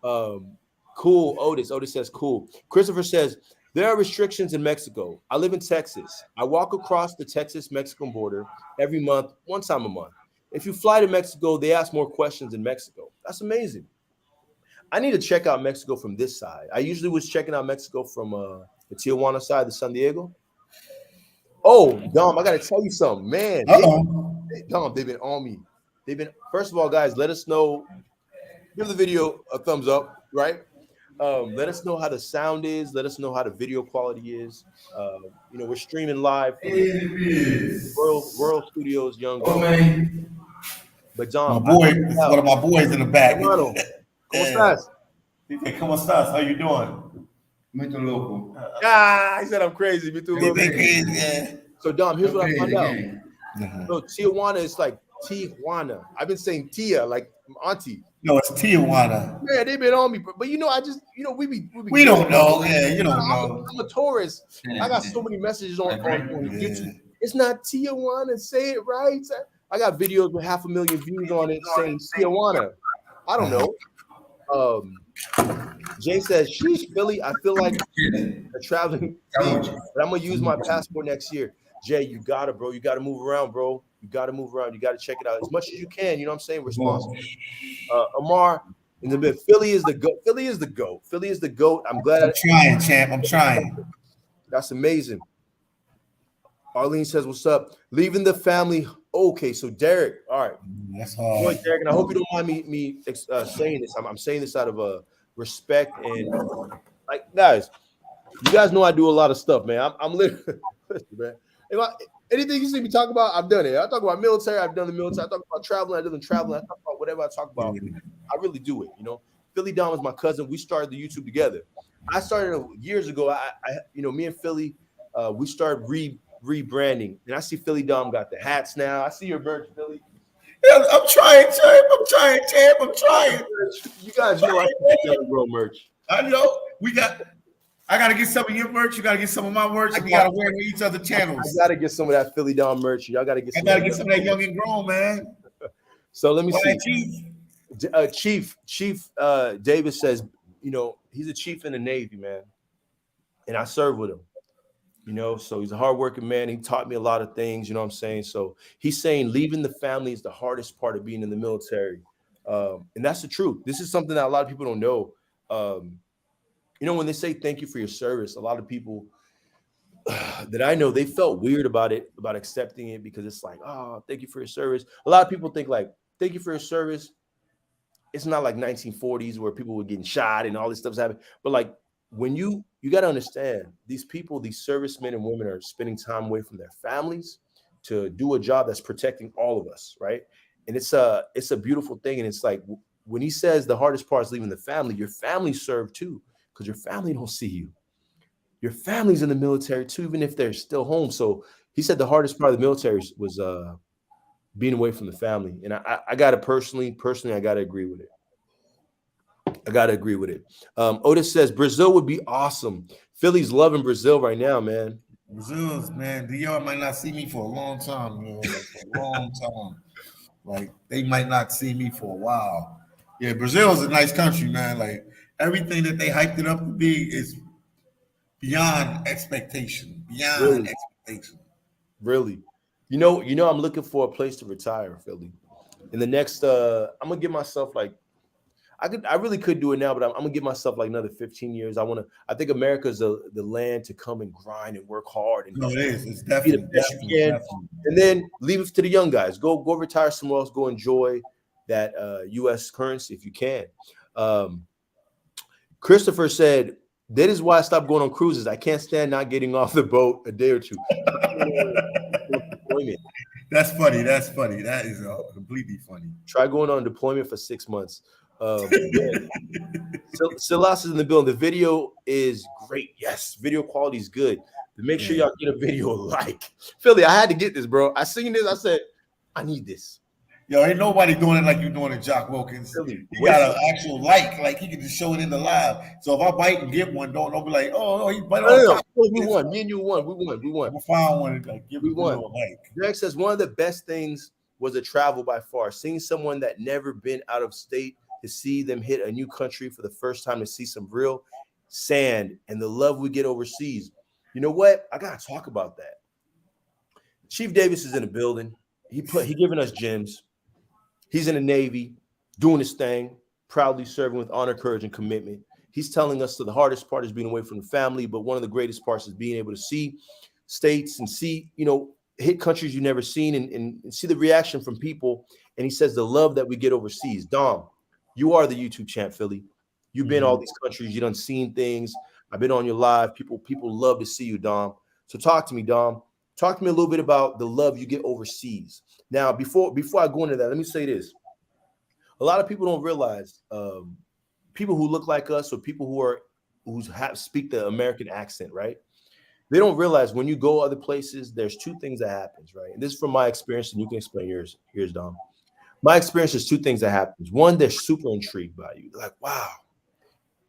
Cool, Otis. Otis says cool. Christopher says there are restrictions in Mexico. I live in Texas. I walk across the Texas-Mexican border every month, one time a month. If you fly to Mexico, they ask more questions in Mexico. That's amazing. I need to check out Mexico from this side. I usually was checking out Mexico from the Tijuana side, the San Diego. Oh, Dom, I got to tell you something, man. Dom, they've been on me. First of all, guys, let us know. Give the video a thumbs up, right? Let us know how the sound is. Let us know how the video quality is. We're streaming live from World Studios, YoUnGnGrOwN. But Dom, my boy, one of my boys in the back. Hermano, ¿cómo estás? ¿Cómo estás? How you doing? Muy loco. I said I'm crazy. Me too. Yeah. So Dom, here's what I found out. So Tijuana is like Tijuana. I've been saying Tia, like auntie. No, it's Tijuana. Man, they've been on me, but we don't know. Yeah, you don't know. I'm a tourist. I got so many messages on YouTube. It's not Tijuana. Say it right. I got videos with 500,000 views on it saying Tijuana. I don't know. Jay says, sheesh, Philly, I feel like a traveling thief, but I'm gonna use my passport next year. Jay, you gotta, bro. You gotta move around, bro. You gotta move around. You gotta check it out as much as you can. You know what I'm saying? Responsible. Amar in the mid. Philly is the goat. Philly is the goat. Philly is the goat. I'm glad. I'm trying, champ. I'm trying. That's amazing. Arlene says, "What's up? Leaving the family." Okay, so Derek. All right, That's boy, hard. Derek, and I hope you don't mind me saying this. I'm saying this out of respect and like guys. You guys know I do a lot of stuff, man. I'm literally, listen, man. Anything you see me talk about, I've done it. I talk about military, I've done the military. I talk about traveling, I've done traveling. I talk about whatever I talk about. I really do it. You know, Philly Dom is my cousin. We started the YouTube together. I started years ago. Me and Philly, we started rebranding, and I see Philly Dom got the hats now. I see your merch, Philly. Yeah, I'm trying, champ. I'm trying, champ. I'm trying. You guys know I see YoUnGnGrOwN merch. I know. I gotta get some of your merch. You gotta get some of my merch. We gotta wear it each other channels. I gotta get some of that Philly Dom merch. Y'all gotta get. I gotta get some of that Young and Grown, man. So let me see. Chief Davis says, he's a chief in the Navy, man, and I serve with him. So he's a hardworking man. He taught me a lot of things. You know what I'm saying? So he's saying leaving the family is the hardest part of being in the military, and that's the truth. This is something that a lot of people don't know. When they say thank you for your service, a lot of people that I know, they felt weird about accepting it because it's like, oh, thank you for your service. A lot of people think like, thank you for your service. It's not like 1940s where people were getting shot and all this stuff's happening. But like when you got to understand, these people, these servicemen and women are spending time away from their families to do a job that's protecting all of us, right? And it's a beautiful thing. And it's like when he says the hardest part is leaving the family, your family served too. Because your family don't see you. Your family's in the military too, even if they're still home. So he said the hardest part of the military was being away from the family. And I got to personally, I got to agree with it. Otis says Brazil would be awesome. Philly's loving Brazil right now, man. Brazil's, man. Dior might not see me for a long time, like a long time. Like they might not see me for a while. Yeah, Brazil's a nice country, man. Like everything that they hyped it up to be is beyond expectation. Beyond expectation. Really. I'm looking for a place to retire, Philly. In the next I'm gonna give myself like I really could do it now, but I'm gonna give myself like another 15 years. I think America's the land to come and grind and work hard and it is. It's definitely, definitely. And then leave it to the young guys. Go retire somewhere else. Go enjoy that U.S. currency if you can. Christopher said, that is why I stopped going on cruises. I can't stand not getting off the boat a day or two. That's funny. That is completely funny. Try going on deployment for 6 months. Silas is in the building. The video is great. Yes, video quality is good. But make sure y'all get a video like. Philly, I had to get this, bro. I seen this. I said, I need this. Yo, ain't nobody doing it like you doing it, Jock Wilkins. You got an actual like he can just show it in the live. So if I bite and get one, don't be like, oh no, he bite on. We won. Me and you won. We won. I found one. Like, we won. Like. Greg says one of the best things was a travel by far. Seeing someone that never been out of state to see them hit a new country for the first time to see some real sand and the love we get overseas. You know what? I gotta talk about that. Chief Davis is in the building. He giving us gems. He's in the Navy, doing his thing, proudly serving with honor, courage, and commitment. He's telling us that the hardest part is being away from the family, but one of the greatest parts is being able to see states and see, hit countries you've never seen and see the reaction from people. And he says the love that we get overseas. Dom, you are the YouTube champ, Philly. You've been all these countries. You done seen things. I've been on your live. People love to see you, Dom. So talk to me, Dom. Talk to me a little bit about the love you get overseas. Now, before I go into that, let me say this. A lot of people don't realize people who look like us or people who speak the American accent, right? They don't realize when you go other places, there's two things that happens, right? And this is from my experience, and you can explain yours. Here's Dom. My experience is two things that happens. One, they're super intrigued by you. They're like, wow.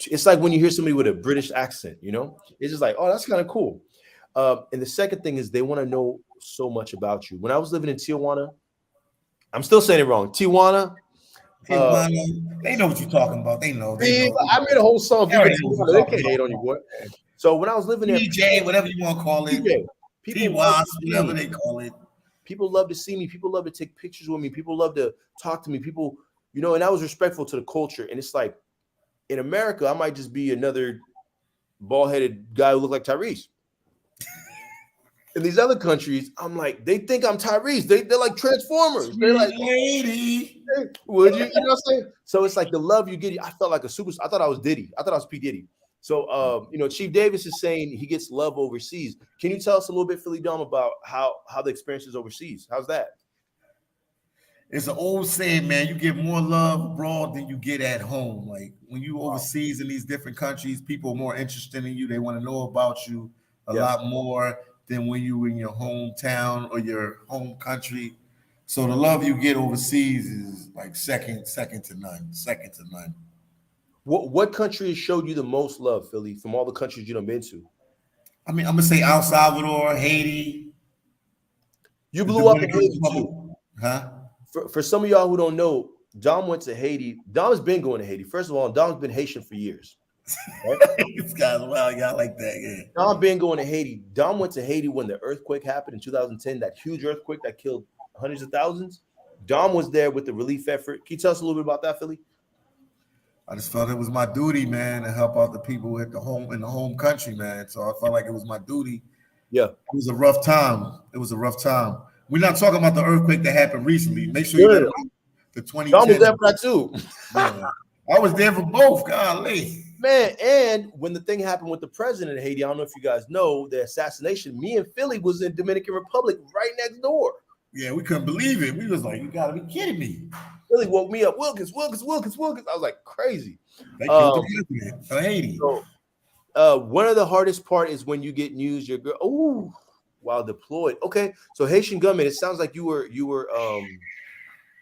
It's like when you hear somebody with a British accent, it's just like, oh, that's kind of cool. And the second thing is they want to know so much about you. When I was living in Tijuana, I'm still saying it wrong. Tijuana, They know what you're talking about. They know. I made a whole song. They already know what They you're can't talking hate on you, boy. So when I was living there, DJ, whatever you want to call it, DJ, T-Wasp, whatever they call it. People love to see me. People love to take pictures with me. People love to talk to me. People, and I was respectful to the culture. And it's like, in America, I might just be another bald-headed guy who looked like Tyrese. In these other countries, I'm like, they think I'm Tyrese. They're like Transformers. They're like, lady, hey, would you? You know what I'm saying? So it's like the love you get. I felt like a super. I thought I was Diddy. I thought I was P. Diddy. So, Chief Davis is saying he gets love overseas. Can you tell us a little bit, Philly Dom, about how the experience is overseas? How's that? It's an old saying, man. You get more love abroad than you get at home. Like when you overseas in these different countries, people are more interested in you. They want to know about you a lot more than when you were in your hometown or your home country. So the love you get overseas is like second to none. What country has showed you the most love, Philly, from all the countries you've been to? I mean, I'm gonna say El Salvador, Haiti. You blew up in Haiti too, huh? For some of y'all who don't know, Dom went to Haiti. Dom's been going to Haiti. First of all, Dom's been Haitian for years. Right? This guy's wild, y'all like that, yeah. Dom been going to Haiti. Dom went to Haiti when the earthquake happened in 2010, that huge earthquake that killed hundreds of thousands. Dom was there with the relief effort. Can you tell us a little bit about that, Philly? I just felt it was my duty, man, to help out the people in the home country, man. So I felt like it was my duty. Yeah. It was a rough time. We're not talking about the earthquake that happened recently. Make sure you know the 2010. Dom was there for that too. Yeah. I was there for both, golly. Man, and when the thing happened with the president of Haiti, I don't know if you guys know, the assassination, me and Philly was in Dominican Republic right next door. Yeah, we couldn't believe it. We was like, you gotta be kidding me. Philly woke me up. Wilkins. I was like, crazy. They killed the president of Haiti. So, one of the hardest part is when you get news, your girl, while deployed. Okay, so Haitian gunman, it sounds like you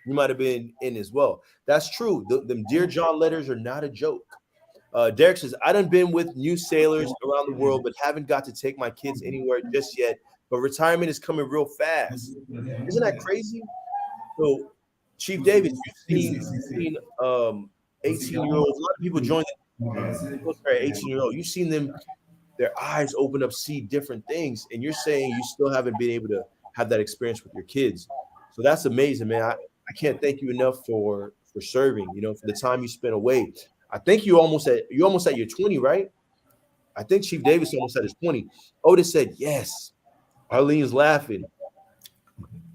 might have been in as well. That's true. Them Dear John letters are not a joke. Derek says, I done been with new sailors around the world, but haven't got to take my kids anywhere just yet. But retirement is coming real fast. Isn't that crazy? So, Chief Davis, you've seen 18-year-olds. A lot of people join the 18-year-old. You've seen them, their eyes open up, see different things, and you're saying you still haven't been able to have that experience with your kids. So that's amazing, man. I can't thank you enough for serving, for the time you spent away. I think you're almost at your 20, right? I think Chief Davis almost at his 20. Otis said yes. Arlene's laughing.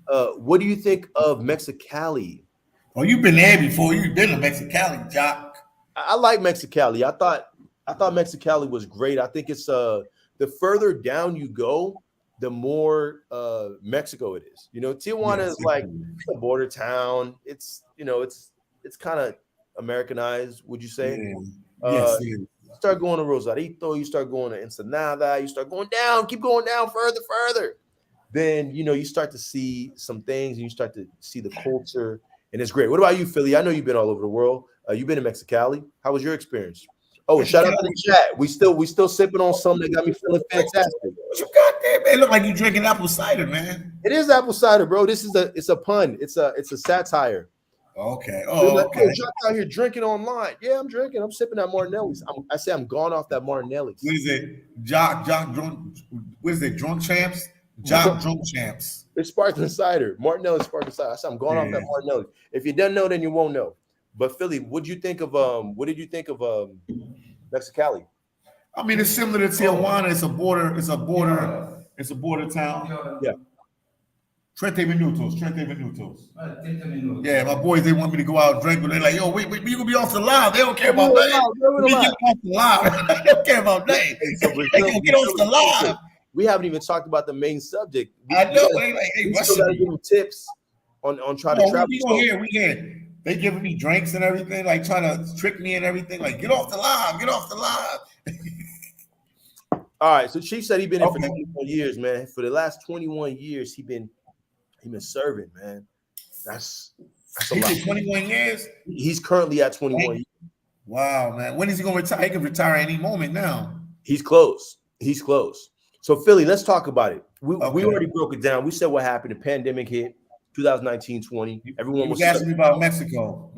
What do you think of Mexicali? Oh, you've been there before. You've been to Mexicali, Jock. I like Mexicali. I thought Mexicali was great. I think it's the further down you go, the more Mexico it is. Tijuana is like a border town. It's it's kind of Americanized, would you say? Yes. You start going to Rosarito, you start going to Ensenada, you start going down, keep going down further. Then you start to see some things, and you start to see the culture, and it's great. What about you, Philly? I know you've been all over the world. You've been in Mexicali. How was your experience? Oh, shout out to the chat. We still sipping on something that got me feeling fantastic. What you got there, man? Look like you drinking apple cider, man. It is apple cider, bro. It's a pun. It's a satire. Okay. Okay. Jock out here drinking online. Yeah, I'm drinking. I'm sipping that Martinelli's. I'm gone off that Martinelli's. What is it? Jock drunk. What is it? Drunk champs. Jock drunk champs. It's sparkling cider. Martinelli's sparkling cider. I said I'm gone off that Martinelli. If you don't know, then you won't know. But Philly, what did you think of Mexicali? I mean, it's similar to Tijuana. It's a border town. Yeah. 30 minutos. Yeah, my boys, they want me to go out and drink, but they're like, yo, we gonna be off the live. They don't care about that. We get off the live. They don't care about that. They gonna get off the live. We haven't even talked about the main subject. I know. We still gotta give them tips on trying to travel. We here. They giving me drinks and everything, like trying to trick me and everything. Like, get off the live. All right. So Chief said he's been in for 21 years, man. For the last 21 years, he been serving, man. That's a lot. 21 years. He's currently at 21 years. Wow, man. When is he gonna retire? He can retire any moment now. He's close. So Philly, let's talk about it. We already broke it down. We said what happened. The pandemic hit. 2019-20. Everyone You was was asking me about Mexicali.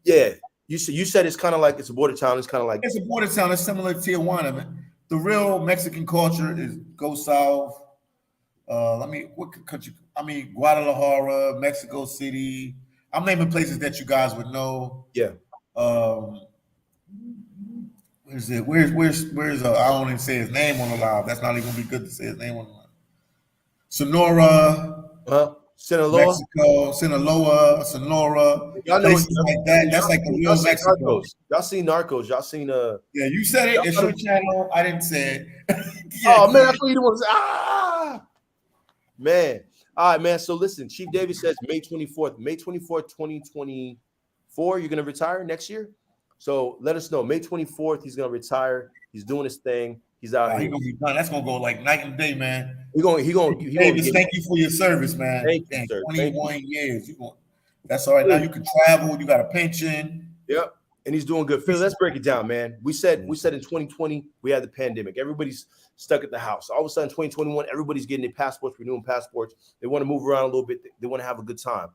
Yeah, you said it's kind of like it's a border town. It's kind of like It's a border town. It's similar to Tijuana. Man. The real Mexican culture is go south. What country? Guadalajara, Mexico City. I'm naming places that you guys would know. yeah. Where's it? I don't even say his name on the live. That's not even gonna be good to say his name on the live. Sonora, Sinaloa. Mexico, Sinaloa, Sonora, Y'all know places like that. That's like the real Mexico. Narcos. Y'all seen Narcos? Y'all seen Yeah, you said it. It's your channel. I didn't say it. Yeah, oh man, that's what you want to say. Man. All right, man. So listen, Chief David says May 24th, 2024, you're gonna retire next year. So let us know. May 24th, he's gonna retire. He's doing his thing. He's out here. He's gonna be done. That's gonna go like night and day, man. Davis, thank you for your service, man. Thank you, sir. 21 years. That's all right. Now you can travel. You got a pension. Yep. And he's doing good. Phil, let's break it down, man. We said in 2020 we had the pandemic. Everybody's stuck at the house. All of a sudden, 2021, everybody's getting their passports, renewing passports. They want to move around a little bit. They want to have a good time.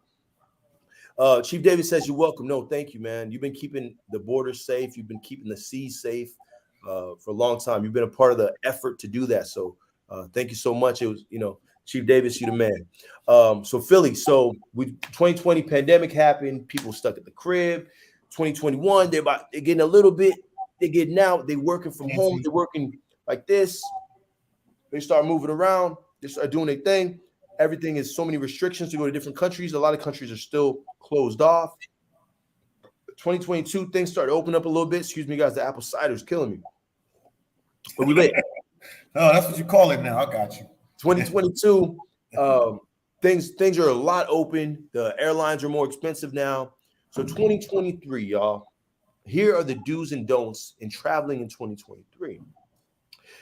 Chief David says you're welcome. No, thank you, man. You've been keeping the borders safe. You've been keeping the seas safe for a long time. You've been a part of the effort to do that. So thank you so much. It was, Chief Davis, you the man. So Philly, 2020 pandemic happened. People stuck at the crib. 2021, they're getting a little bit. They're getting out. They're working from home. They're working like this. They start moving around. They start doing their thing. Everything is so many restrictions to go to different countries. A lot of countries are still closed off. 2022, things started to open up a little bit. Excuse me, guys. The apple cider is killing me. But we lit. Oh, that's what you call it now. I got you. 2022, things are a lot open. The airlines are more expensive now. So 2023, y'all, here are the do's and don'ts in traveling in 2023.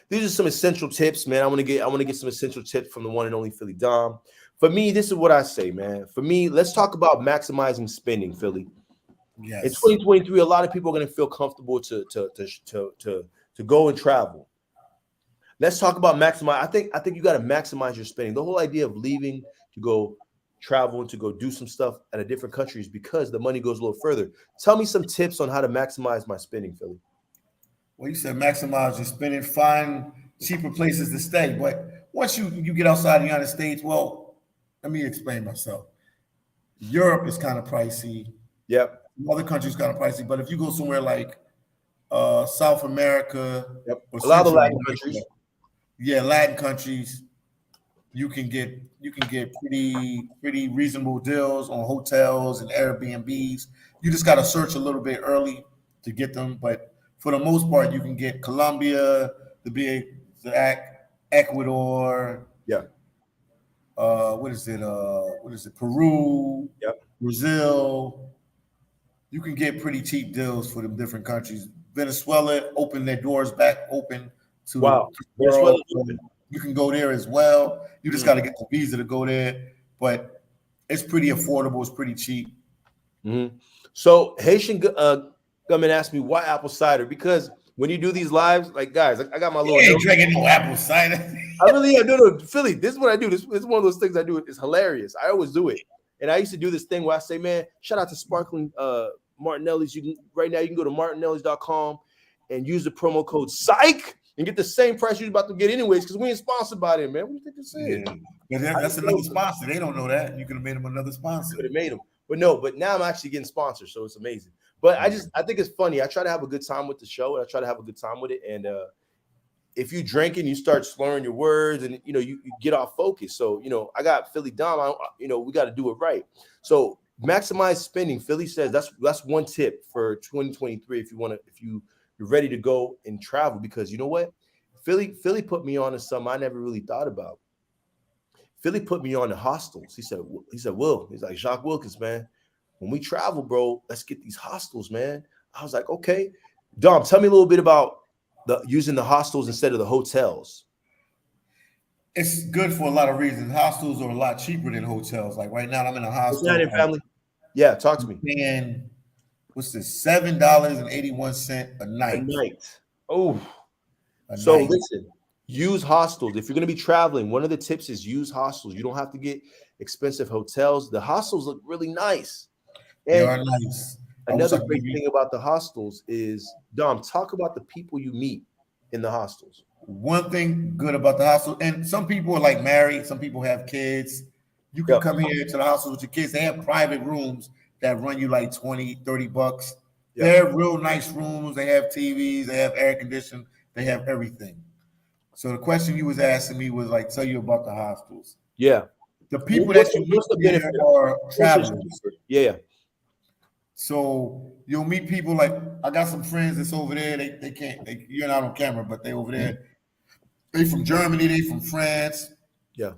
These are some essential tips, man. I want to get some essential tips from the one and only Philly Dom. For me, this is what I say, man. For me, let's talk about maximizing spending, Philly. Yes. In 2023, a lot of people are going to feel comfortable to go and travel. Let's talk about maximize. I think you got to maximize your spending. The whole idea of leaving to go travel and to go do some stuff at a different country is because the money goes a little further. Tell me some tips on how to maximize my spending, Philly. Well, you said maximize your spending, find cheaper places to stay. But once you get outside the United States, well, let me explain myself. Europe is kind of pricey. Yep. Other countries kind of pricey. But if you go somewhere like South America, yep. A lot of Latin countries. Yeah, Latin countries, you can get pretty reasonable deals on hotels and Airbnbs. You just got to search a little bit early to get them, but for the most part, you can get Colombia, Ecuador. Yeah. What is it? Peru. Yep. Brazil. You can get pretty cheap deals for them different countries. Venezuela opened their doors back open to the world. You can go there as well. You just got to get the visa to go there, but it's pretty affordable. It's pretty cheap. Mm-hmm. So Haitian Gumman asked me why apple cider, because when you do these lives, like guys, I got my little. You ain't drinking no apple cider. I really am. No, Philly. This is what I do. This is one of those things I do. It's hilarious. I always do it, and I used to do this thing where I say, "Man, shout out to Sparkling Martinelli's. Right now you can go to martinellis.com and use the promo code PSYCH and get the same price you're about to get anyways, because we ain't sponsored by them, man. What do you think this is? Yeah, that's another sponsor. They don't know that. You could have made them another sponsor. Could have made them, but no. But now I'm actually getting sponsored, so it's amazing. But I think it's funny. I try to have a good time with the show, and I try to have a good time with it. And if you drink and you start slurring your words, and you get off focus. So I got Philly Dom. We got to do it right. So maximize spending. Philly says that's one tip for 2023 if you're ready to go and travel, because you know what? Philly put me on to something I never really thought about. Philly put me on to hostels. He said, Will, he's like, Jacques Wilkins, man, when we travel, bro, let's get these hostels, man. I was like, okay. Dom, tell me a little bit about using the hostels instead of the hotels. It's good for a lot of reasons. Hostels are a lot cheaper than hotels. Like right now, I'm in a hostel. What's that, family? Yeah, talk to me. And what's this? $7.81 a night. A night. Oh. Listen, use hostels. If you're going to be traveling, one of the tips is use hostels. You don't have to get expensive hotels. The hostels look really nice. They And are nice. another great thing about the hostels is, Dom, talk about the people you meet in the hostels. One thing good about the hostel, and some people are like married, some people have kids. You can Yep. come here to the hostel with your kids. They have private rooms that run you like 20, 30 bucks. Yep. They're real nice rooms. They have TVs, they have air conditioning, they have everything. So the question you was asking me was like, tell you about the hostels. Yeah. The people that you What's the meet there benefit? are travelers. Yeah. So you'll meet people like I got some friends that's over there. They can't. You're not on camera, but they over there. They from Germany. They from France. Yeah.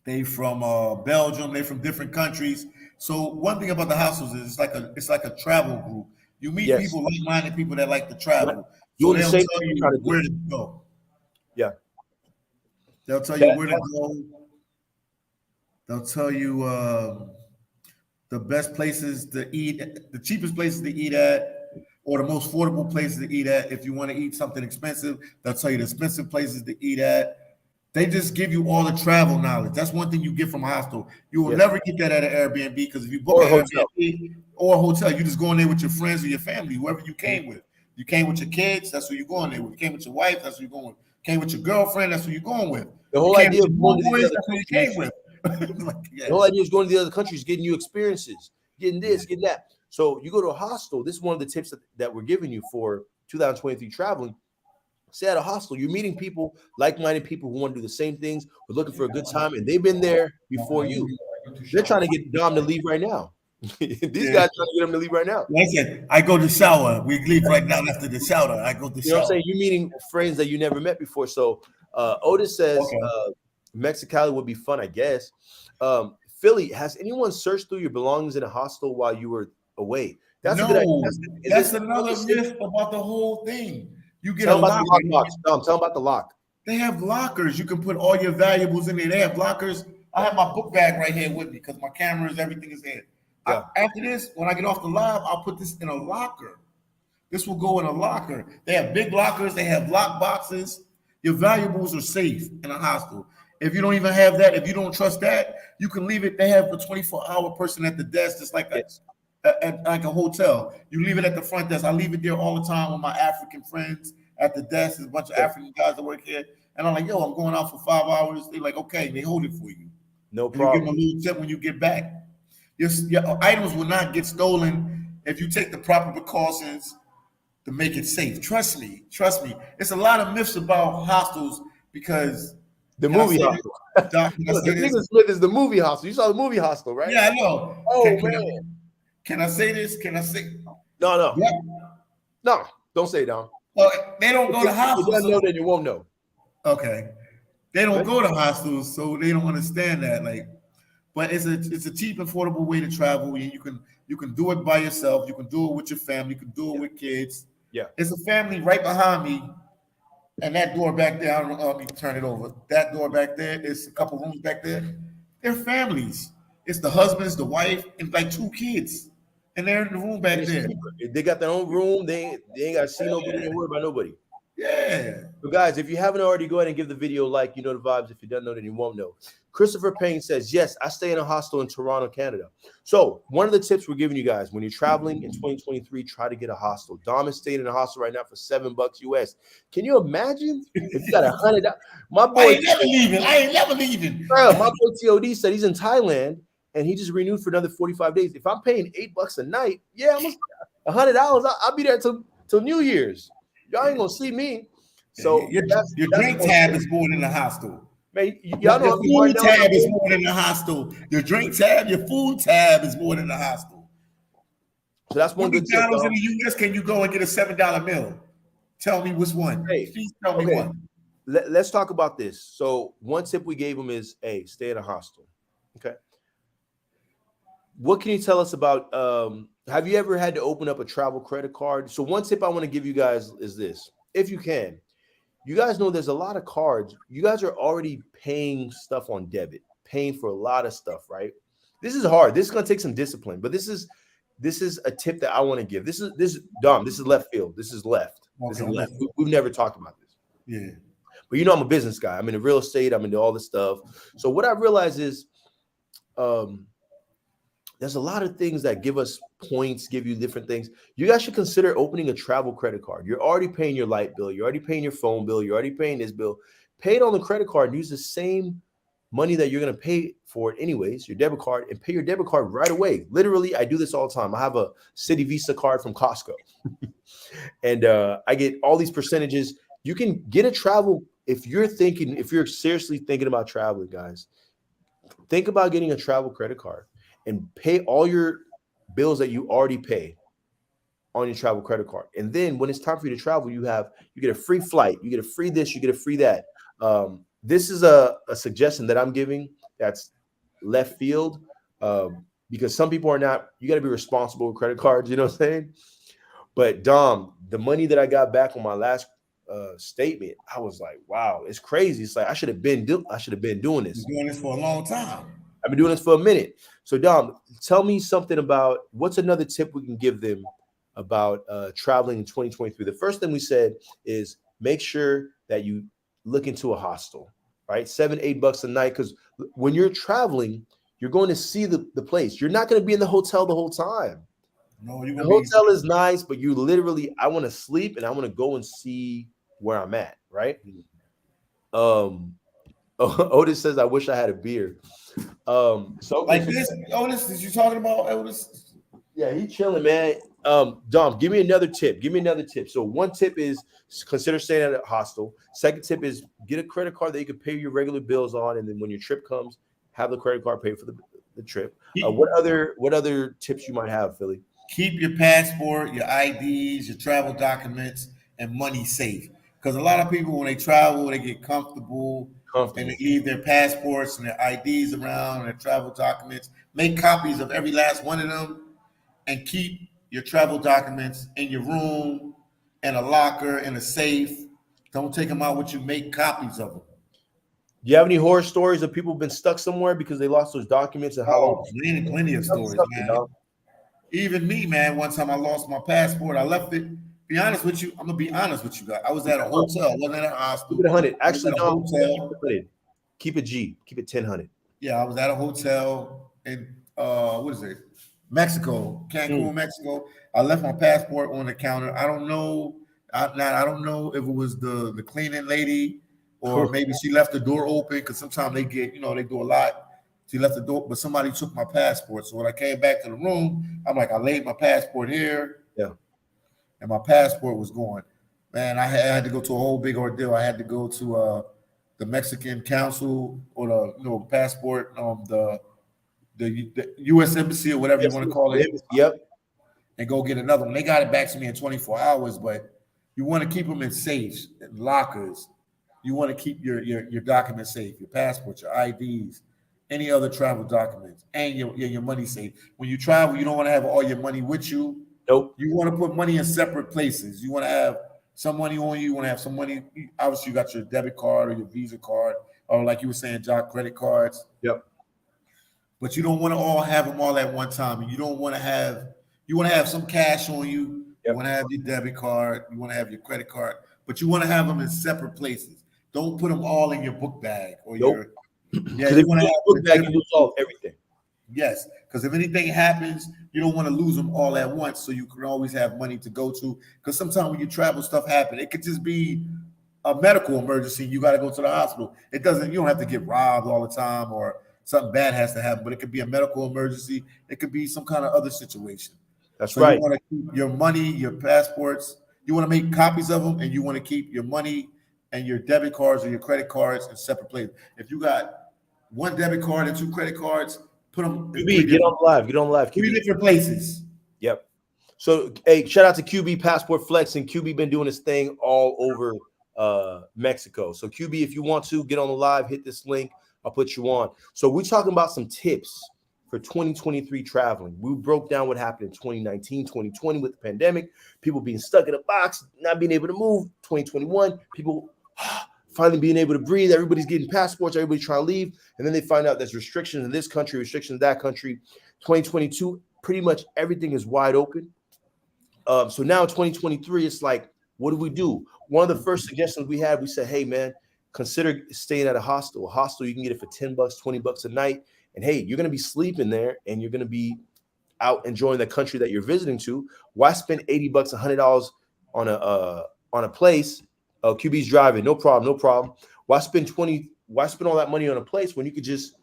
They from Belgium. They from different countries. So one thing about the hostels is it's like a travel group. You meet people like-minded people that like to travel. So they'll tell you where to go. Yeah. They'll tell you where to go. They'll tell you the best places to eat, the cheapest places to eat at, or the most affordable places to eat at. If you want to eat something expensive, they'll tell you the expensive places to eat at. They just give you all the travel knowledge. That's one thing you get from a hostel. You will never get that at an Airbnb, because if you book an Airbnb or a hotel, you just go in there with your friends or your family, whoever you came with. You came with your kids, that's who you're going there with. You came with your wife, that's who you're going with. You came with your girlfriend, that's who you're going with. The whole idea of going to the that's who you came with. The whole idea is going to the other countries, getting you experiences, getting this, getting that. So you go to a hostel. This is one of the tips that we're giving you for 2023 traveling. Stay at a hostel. You're meeting people, like-minded people who want to do the same things. We're looking for a good time, and they've been there before you. They're trying to get Dom to leave right now. These guys trying to get him to leave right now. Listen, I go to shower. We leave right now after the shower. I go to shower. You know what I'm saying? You're meeting friends that you never met before. So Otis says Mexicali would be fun, I guess. Philly, has anyone searched through your belongings in a hostel while you were away? That's a good idea. That's another myth about the whole thing. You get tell a about locker. The lock box. Tell them about the lock. They have lockers. You can put all your valuables in there. They have lockers. I have my book bag right here with me because my cameras, everything is there. Yeah. After this, when I get off the live, I'll put this in a locker. This will go in a locker. They have big lockers. They have lock boxes. Your valuables are safe in a hostel. If you don't even have that, if you don't trust that, you can leave it. They have a 24-hour person at the desk, just like like a hotel. You leave it at the front desk. I leave it there all the time with my African friends at the desk. There's a bunch of African guys that work here. And I'm like, yo, I'm going out for 5 hours. They're like, okay, they hold it for you. No problem. You give them a little tip when you get back. Your items will not get stolen if you take the proper precautions to make it safe. Trust me. It's a lot of myths about hostels because the movie hostel. The nigga Smith is the movie hostel. You saw the movie hostel, right? Yeah, I know. Oh, man. Can I say this? Can I say? No. Yeah. No, don't say it, Dom. Well, they don't go to hostels. You don't know, then you won't know. Okay. They don't go to hostels, so they don't understand that. Like, but it's a cheap, affordable way to travel. You can do it by yourself. You can do it with your family. You can do it with kids. Yeah. It's a family right behind me. And that door back there, I don't know, let me turn it over. That door back there is a couple rooms back there. They're families. It's the husband, it's the wife, and like 2 kids. And they're in the room back there. They got their own room. They ain't got to see nobody. They ain't worried about nobody. Yeah. So guys, if you haven't already, go ahead and give the video a like. You know the vibes. If you don't know, then you won't know. Christopher Payne says, yes, I stay in a hostel in Toronto, Canada. So one of the tips we're giving you guys, when you're traveling in 2023, try to get a hostel. Dom is staying in a hostel right now for $7 US. Can you imagine if you got $100? My boy, I ain't never leaving. Bro, my boy TOD said he's in Thailand and he just renewed for another 45 days. If I'm paying $8 a night, yeah, I'm $100. I'll be there till New Year's. Y'all ain't gonna see me. So your drink tab is more than the hostel. Man, y'all know your food tab is more than the hostel. Your drink tab, your food tab is more than the hostel. So that's one good tip. McDonald's in the US, can you go and get a $7 meal? Tell me which one. Hey, please tell me one. Let's talk about this. So one tip we gave them is, hey, stay in a hostel. Okay. What can you tell us about? Have you ever had to open up a travel credit card? So one tip I want to give you guys is this: if you can. You guys know there's a lot of cards. You guys are already paying stuff on debit, paying for a lot of stuff, right? This is hard. This is going to take some discipline, but this is a tip that I want to give. This is Dom. This is left field. This is left. Okay. This is left. We've never talked about this. Yeah. But you know, I'm a business guy. I'm into real estate. I'm into all this stuff. So what I realize is there's a lot of things that give us points, give you different things. You guys should consider opening a travel credit card. You're already paying your light bill. You're already paying your phone bill. You're already paying this bill. Pay it on the credit card and use the same money that you're going to pay for it anyways, your debit card, and pay your debit card right away. Literally, I do this all the time. I have a City Visa card from Costco. And I get all these percentages. You can get a travel if you're seriously thinking about traveling, guys. Think about getting a travel credit card and pay all your bills that you already pay on your travel credit card. And then when it's time for you to travel, you get a free flight, you get a free this, you get a free that. This is a suggestion that I'm giving that's left field, because some people are not. You got to be responsible with credit cards. You know what I'm saying? But Dom, the money that I got back on my last statement, I was like, wow, it's crazy. It's like I should have been doing this. You're doing this for a long time. I've been doing this for a minute. So Dom, tell me something about what's another tip we can give them about traveling in 2023. The first thing we said is make sure that you look into a hostel, right? $7-8 a night, because when you're traveling, you're going to see the place. You're not going to be in the hotel the whole time. No, the hotel is nice, but you literally, I want to sleep and I want to go and see where I'm at, right? Otis says, I wish I had a beer. So like this, Otis, is you talking about Otis? Yeah, he chilling, man. Dom, give me another tip. So one tip is consider staying at a hostel. Second tip is get a credit card that you can pay your regular bills on, and then when your trip comes, have the credit card pay for the trip. What other tips you might have, Philly? Keep your passport, your IDs, your travel documents, and money safe. Because a lot of people, when they travel, they get comfortable. And they leave their passports and their IDs around and their travel documents. Make copies of every last one of them and keep your travel documents in your room, in a locker, in a safe. Don't take them out with you. Make copies of them. Do you have any horror stories of people been stuck somewhere because they lost those documents and how long? Plenty of stories, man. Even me, man, one time I lost my passport. I left it. Be honest with you. I'm gonna be honest with you guys. I was at a hotel, wasn't at a hospital. Keep it 100. Actually, no. Keep it G. Keep it 1000. Yeah, I was at a hotel in what is it? Mexico, Cancun, Mexico. I left my passport on the counter. I don't know. I don't know if it was the cleaning lady or maybe she left the door open because sometimes they get, they do a lot. She left the door, but somebody took my passport. So when I came back to the room, I'm like, I laid my passport here. Yeah. And my passport was gone. Man, I had to go to a whole big ordeal. I had to go to the Mexican council or the passport, the U.S. embassy or whatever you want to call it. Yep. And go get another one. They got it back to me in 24 hours, but you want to keep them in safes, in lockers. You want to keep your documents safe, your passport, your IDs, any other travel documents, and your money safe. When you travel, you don't want to have all your money with you. Nope. You want to put money in separate places. You want to have some money on you. You want to have some money. Obviously, you got your debit card or your Visa card, or like you were saying, Jock, credit cards. Yep. But you don't want to all have them all at one time. And you don't want to have. You want to have some cash on you. Yep. You want to have your debit card. You want to have your credit card. But you want to have them in separate places. Don't put them all in your book bag or your. Yeah, you want to have book bag. You lose all everything. Yes, because if anything happens, you don't want to lose them all at once, so you can always have money to go to. Because sometimes when you travel, stuff happens. It could just be a medical emergency. You got to go to the hospital. You don't have to get robbed all the time or something bad has to happen, but it could be a medical emergency. It could be some kind of other situation. That's right. You want to keep your money, your passports. You want to make copies of them, and you want to keep your money and your debit cards or your credit cards in separate places. If you got one debit card and two credit cards, put them. QB, get on live. QB. 3 different places. Yep. So, hey, shout out to QB Passport Flex, and QB been doing this thing all over Mexico. So, QB, if you want to get on the live, hit this link. I'll put you on. So, we're talking about some tips for 2023 traveling. We broke down what happened in 2019, 2020 with the pandemic, people being stuck in a box, not being able to move. 2021, people finally being able to breathe. Everybody's getting passports. Everybody's trying to leave. And then they find out there's restrictions in this country, restrictions in that country. 2022, pretty much everything is wide open. So now in 2023, it's like, what do we do? One of the first suggestions we had, we said, hey, man, consider staying at a hostel. A hostel, you can get it for $10, $20 a night. And hey, you're going to be sleeping there and you're going to be out enjoying the country that you're visiting to. Why spend $80, $100 on a place? QB's driving, no problem, no problem. Why spend 20? Why spend all that money on a place when you could just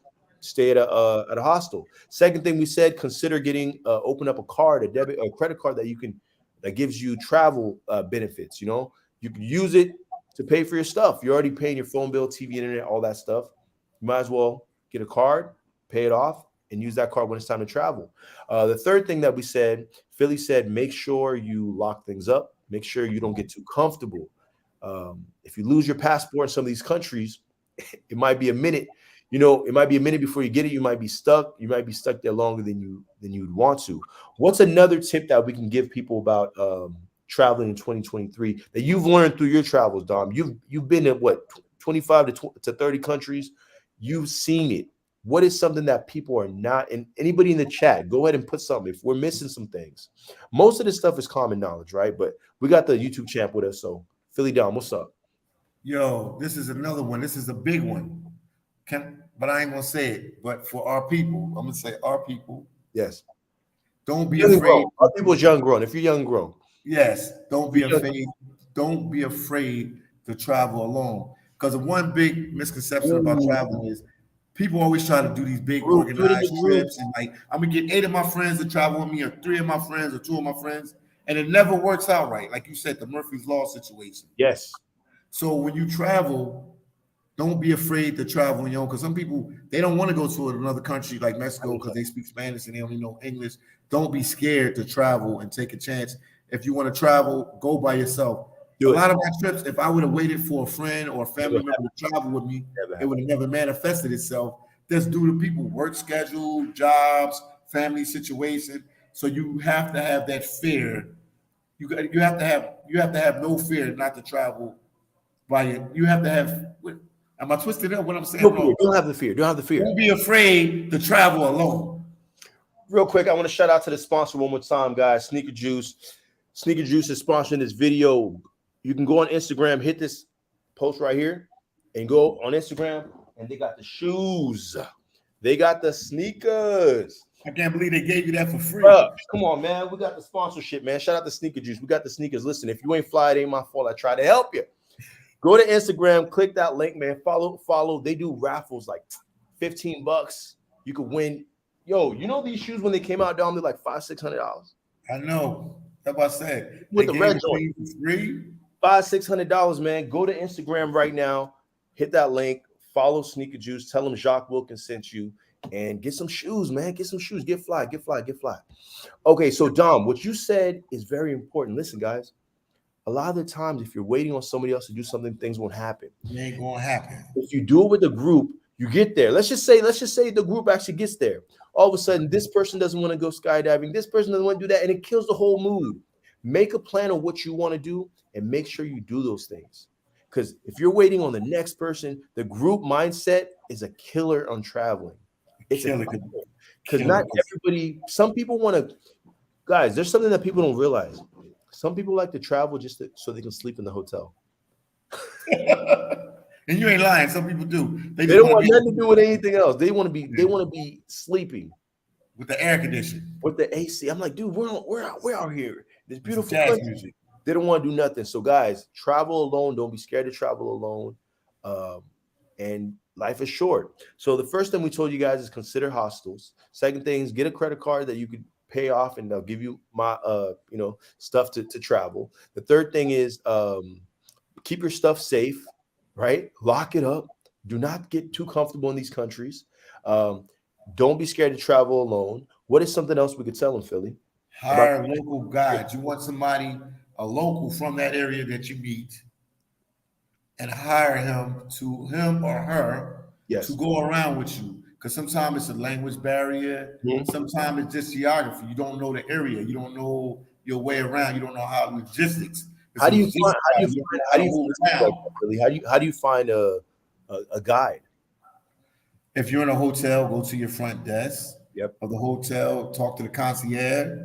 stay at a hostel? Second thing we said, consider getting open up a card, a credit card that gives you travel benefits. You know, you can use it to pay for your stuff. You're already paying your phone bill, TV, internet, all that stuff. You might as well get a card, pay it off, and use that card when it's time to travel. The third thing that we said, Philly said, make sure you lock things up. Make sure you don't get too comfortable. If you lose your passport in some of these countries, it might be a minute. You know, it might be a minute before you get it. You might be stuck. You might be stuck there longer than you'd want to. What's another tip that we can give people about traveling in 2023 that you've learned through your travels, Dom? You've been in what 25 to 30 countries. You've seen it. What is something that people are not? And anybody in the chat, go ahead and put something if we're missing some things. Most of this stuff is common knowledge, right? But we got the YouTube champ with us, so Philly Dom, what's up? Yo, this is another one. This is a big one. But I ain't gonna say it. But for our people, I'm gonna say our people. Yes. Don't be afraid. Our people is YoUnGnGrOwN. If you're YoUnGnGrOwN. Yes. Don't be afraid. Don't be afraid to travel alone. Because the one big misconception about traveling is people always try to do these big organized trips, and like I'm gonna get 8 of my friends to travel with me, or 3 of my friends, or 2 of my friends, and it never works out right. Like you said, the Murphy's Law situation. Yes. So when you travel, don't be afraid to travel on your own. Because some people, they don't want to go to another country like Mexico because they speak Spanish and they only know English. Don't be scared to travel and take a chance. If you want to travel, go by yourself. A lot of my trips, if I would have waited for a friend or a family member to travel with me, it would have never manifested itself. That's due to people work schedule, jobs, family situation. So you have to have that fear. You have to have no fear not to travel by it. You have to have. Am I twisted up? What I'm saying? No, don't have the fear. Don't have the fear. Don't be afraid to travel alone. Real quick, I want to shout out to the sponsor one more time, guys. Sneaker Juice. Sneaker Juice is sponsoring this video. You can go on Instagram, hit this post right here, and go on Instagram, and they got the shoes. They got the sneakers. I can't believe they gave you that for free. Come on, man. We got the sponsorship, man. Shout out to Sneaker Juice. We got the sneakers. Listen, if you ain't fly, it ain't my fault. I try to help you. Go to Instagram, click that link, man. Follow. They do raffles like $15. You could win. Yo, you know these shoes when they came out down, they're like $500-$600. I know. That's what I said. With the red joint. Free. $500-$600, man. Go to Instagram right now. Hit that link. Follow Sneaker Juice. Tell them Jacques Wilkins sent you. And get some shoes, man. Get some shoes. Get fly. Okay, so Dom, what you said is very important. Listen, guys. A lot of the times, if you're waiting on somebody else to do something, things won't happen. It ain't gonna happen. If you do it with a group, you get there. Let's just say the group actually gets there. All of a sudden, this person doesn't want to go skydiving. This person doesn't want to do that, and it kills the whole mood. Make a plan of what you want to do, and make sure you do those things. Because if you're waiting on the next person, the group mindset is a killer on traveling. It's a killer. Because not everybody. Some people want to. Guys, there's something that people don't realize. Some people like to travel just so they can sleep in the hotel. And you ain't lying. Some people do. They don't want nothing to do with anything else. They want to be. They want to be sleeping with the air conditioning, with the AC. I'm like, dude, we're out here. This beautiful jazz music. They don't want to do nothing. So, guys, travel alone. Don't be scared to travel alone. And life is short. So, the first thing we told you guys is consider hostels. Second thing is get a credit card that you could pay off, and they'll give you stuff to travel. The third thing is keep your stuff safe, right? Lock it up. Do not get too comfortable in these countries. Don't be scared to travel alone. What is something else we could tell them, Philly? Hire local guides. You want a local from that area that you meet, and hire him or her to go around with you. Because sometimes it's a language barrier. Mm-hmm. Sometimes it's just geography. You don't know the area. You don't know your way around. You don't know how logistics. How do you find a guide? If you're in a hotel, go to your front desk of the hotel. Talk to the concierge.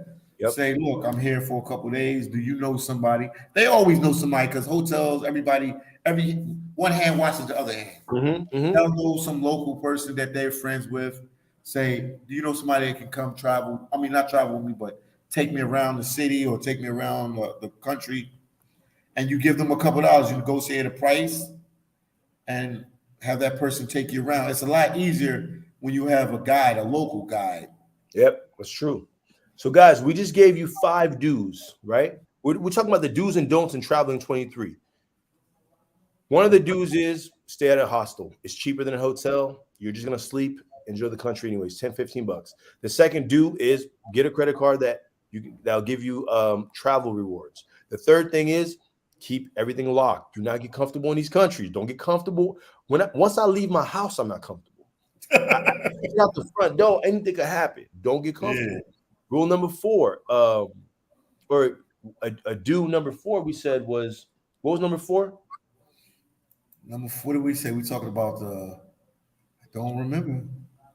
Say, look, I'm here for a couple of days. Do you know somebody? They always know somebody because hotels, every one hand washes the other hand. Mm-hmm, mm-hmm. They'll know some local person that they're friends with. say, do you know somebody that can come travel? I mean, not travel with me, but take me around the city or take me around the country, and you give them a couple of dollars, you negotiate a price, and have that person take you around. It's a lot easier when you have a guide, a local guide. Yep, that's true. So, guys, we just gave you 5 do's, right? We're talking about the do's and don'ts in traveling 23. One of the do's is stay at a hostel. It's cheaper than a hotel. You're just going to sleep, enjoy the country anyways, 10, 15 bucks. The second do is get a credit card that'll give you travel rewards. The third thing is keep everything locked. Do not get comfortable in these countries. Don't get comfortable. Once I leave my house, I'm not comfortable. I get out the front door, anything could happen. Don't get comfortable. Yeah. Rule number 4, or a do number 4 we said was, what was number 4? Number 4, what did we say? We talking about I don't remember.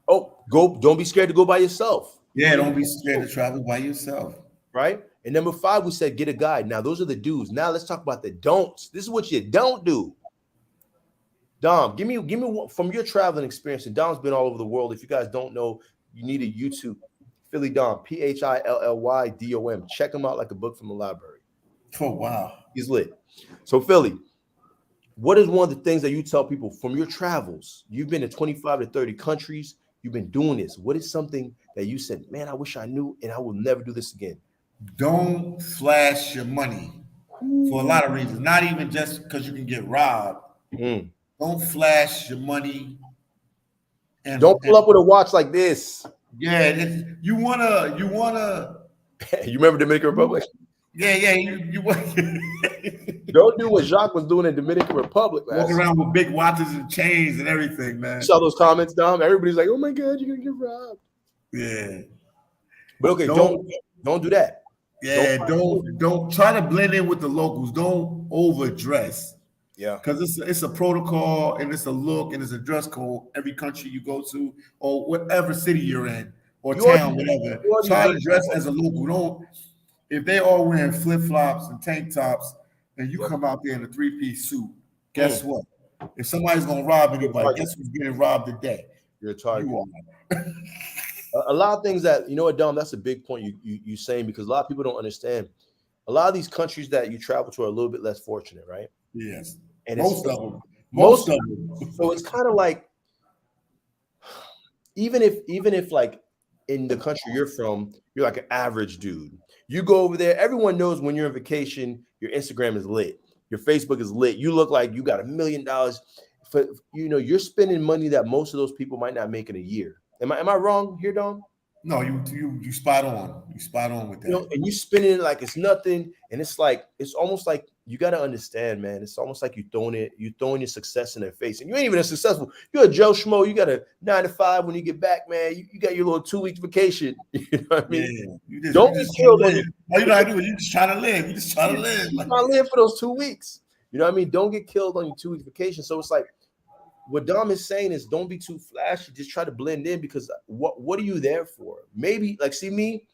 Oh, don't be scared to go by yourself. Yeah, don't be scared to travel by yourself. Right? And number 5, we said get a guide. Now, those are the do's. Now let's talk about the don'ts. This is what you don't do. Dom, give me one from your traveling experience. And Dom's been all over the world. If you guys don't know, you need a YouTube. Philly Dom, PhillyDom. Check him out like a book from the library. Oh, wow. He's lit. So, Philly, what is one of the things that you tell people from your travels? You've been to 25 to 30 countries. You've been doing this. What is something that you said, man, I wish I knew, and I will never do this again? Don't flash your money for a lot of reasons. Not even just because you can get robbed. Don't flash your money. And don't pull up with a watch like this. Yeah, you wanna. You remember Dominican Republic? Yeah. You don't do what Jacques was doing in Dominican Republic. Walking around with big watches and chains and everything, man. You saw those comments, Dom? Everybody's like, "Oh my God, you're gonna get robbed." Yeah, but okay, don't do that. Yeah, don't try to blend in with the locals. Don't overdress. Yeah, because it's a protocol and it's a look and it's a dress code every country you go to or whatever city you're in or town, whatever. Try to dress as a local. Don't, if they all wearing flip flops and tank tops and you come out there in a 3-piece suit, guess what? If somebody's gonna rob anybody, guess who's getting robbed today? You're a target. You are. A lot of things that, you know what, Dom, that's a big point you saying, because a lot of people don't understand. A lot of these countries that you travel to are a little bit less fortunate, right? Yes. And most of them. So it's kind of like, even if like in the country you're from, you're like an average dude. You go over there, everyone knows when you're on vacation, your Instagram is lit, your Facebook is lit. You look like you got $1 million. For, you're spending money that most of those people might not make in a year. Am I wrong here, Dom? No, you spot on. You spot on with that. And you spending it like it's nothing, and it's almost like you got to understand, man. It's almost like you're throwing your success in their face, and you ain't even as successful. You're a Joe Schmo. You got a 9 to 5. When you get back, man, you got your little 2-week vacation. You know what I mean? Yeah, don't be killed. All you gotta do is you just try to live. You just try to live. You try to live for those 2 weeks. You know what I mean? Don't get killed on your 2-week vacation. So it's like, what Dom is saying is don't be too flashy. Just try to blend in, because what are you there for? Maybe like, see me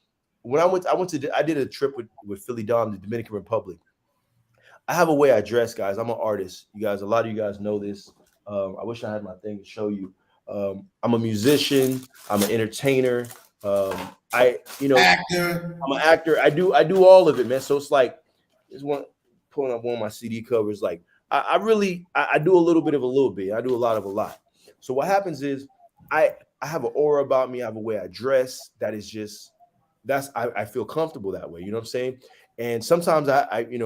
when I did a trip with Philly Dom to the Dominican Republic. I have a way I dress, guys. I'm an artist. You guys, a lot of you guys know this. I wish I had my thing to show you. I'm a musician. I'm an entertainer. Actor. I'm an actor. I do all of it, man. So it's like, pulling up one of my CD covers, like, I do a little bit of a little bit. I do a lot of a lot. So what happens is I have an aura about me. I have a way I dress that is just, I feel comfortable that way. You know what I'm saying? And sometimes I'm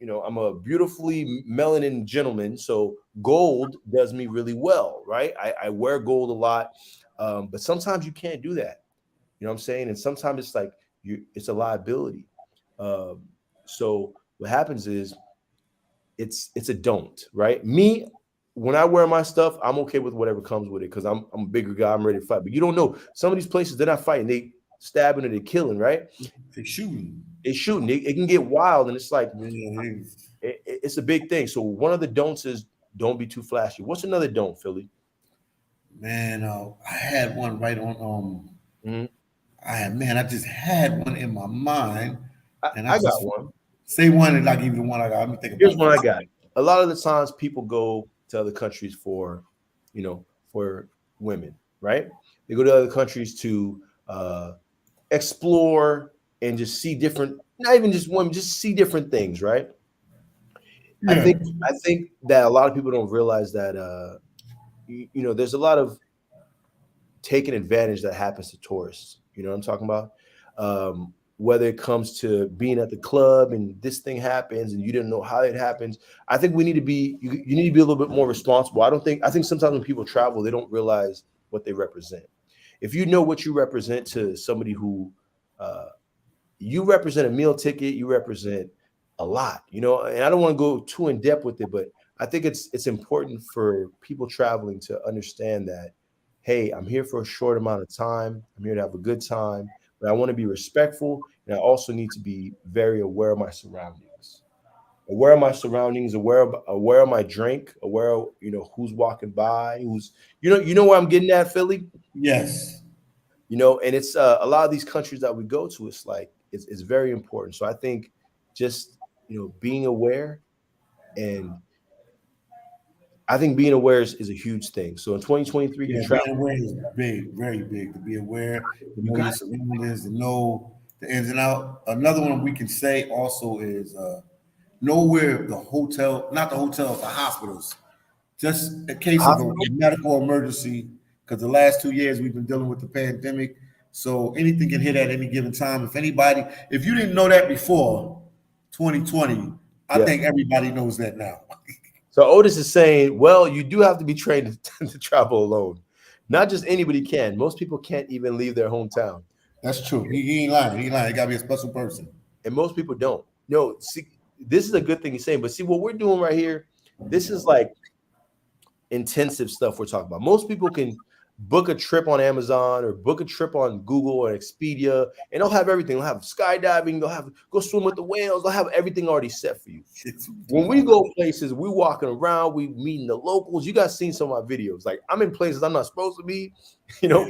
a beautifully melanin gentleman. So gold does me really well, right? I wear gold a lot. But sometimes you can't do that. You know what I'm saying? And sometimes it's like it's a liability. So what happens is, it's a don't, right? Me, when I wear my stuff, I'm okay with whatever comes with it, because I'm a bigger guy. I'm ready to fight. But you don't know. Some of these places, they're not fighting. They stabbing or they're killing, right? They're shooting. It can get wild, and it's like, it's a big thing. So one of the don'ts is don't be too flashy. What's another don't, Philly? Man, I had one right on. I just had one in my mind. I got one. Say one and I'll give you the one I got. Let me think about Here's one I got. A lot of the times people go to other countries for women, right? They go to other countries to explore and just see different, not even just women, just see different things, right? I Yeah. think I think that a lot of people don't realize that there's a lot of taking advantage that happens to tourists. You know what I'm talking about? Whether it comes to being at the club and this thing happens and you didn't know how it happens. I think we need to be you need to be a little bit more responsible. I think sometimes when people travel, they don't realize what they represent. If you know what you represent to somebody who uh, you represent a meal ticket, you represent a lot, and I don't want to go too in depth with it, but I think it's important for people traveling to understand that, hey, I'm here for a short amount of time. I'm here to have a good time, but I want to be respectful, and I also need to be very aware of my surroundings. Aware of my surroundings, aware of my drink, aware of who's walking by, who's where I'm getting at, Philly. Yes. And it's a lot of these countries that we go to, it's like it's very important. So I think just being aware, and I think being aware is a huge thing. So in 2023, you Yeah, travel. being aware is big, very big. To be aware, to You know your got surroundings, to know the ins and out. Another one we can say also is know where the hotel, not the hotels, the hospitals. Just in case of a hospital. medical emergency, because the last 2 years we've been dealing with the pandemic. So anything can hit at any given time. If you didn't know that before 2020, I Yeah. think everybody knows that now. So Otis is saying, well, you do have to be trained to travel alone. Not just anybody can. Most people can't even leave their hometown, That's true. He ain't lying. He ain't lying. He gotta be a special person. and most people don't. No, see, this is a good thing he's saying, but see what we're doing right here. This is like intensive stuff we're talking about. Most people can book a trip on Amazon or book a trip on Google or Expedia, and they'll have everything. They'll have skydiving, they'll have go swim with the whales, they'll have everything already set for you. When we go places, we walking around, we meeting the locals. You guys seen some of my videos. Like I'm in places I'm not supposed to be. Yeah.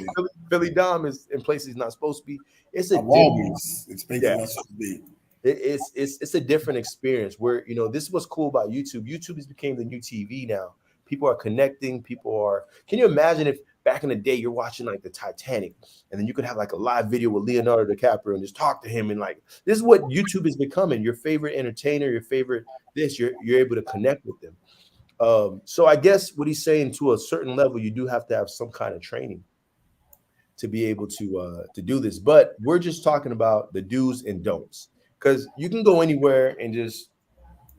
Philly Dom is in places he's not supposed to be. It's a I'm different, always yeah. expecting us to be. It's a different experience where this is what's cool about YouTube. YouTube has became the new TV now. People are connecting. People are. Can you imagine if back in the day you're watching like the Titanic, and then you could have like a live video with Leonardo DiCaprio and just talk to him, and like this is what YouTube is becoming. Your favorite entertainer, your favorite this. You're able to connect with them. So I guess what he's saying, to a certain level, you do have to have some kind of training to be able to do this. But we're just talking about the do's and don'ts, because you can go anywhere and just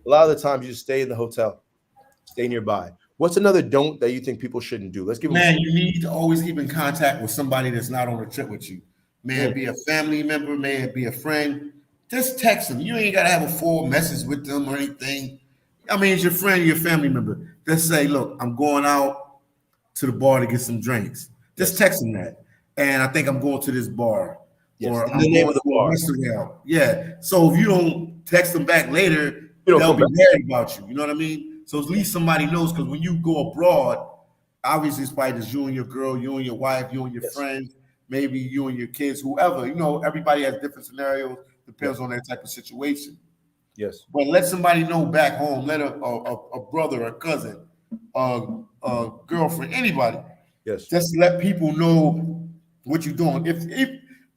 a lot of the times you just stay in the hotel, stay nearby. What's another don't that you think people shouldn't do? Let's give them. Man, you need to always keep in contact with somebody that's not on a trip with you. May it be a family member, may it be a friend. Just text them. You ain't gotta have a full message with them or anything. I mean, it's your friend, your family member. Just say, look, I'm going out to the bar to get some drinks. Just Yes, text them that. And I think I'm going to this bar yes. or In the I'm name going of the to a bar. restaurant. Yeah. So if you don't text them back later, You don't they'll come be back. worried about you. You know what I mean? So at least somebody knows, because when you go abroad, obviously it's probably just you and your girl, you and your wife, you and your Yes, friends, maybe you and your kids, whoever. Everybody has different scenarios, depends yes, on their type of situation. yes, But let somebody know back home, let a brother, a cousin, a girlfriend, anybody, yes, just let people know what you're doing.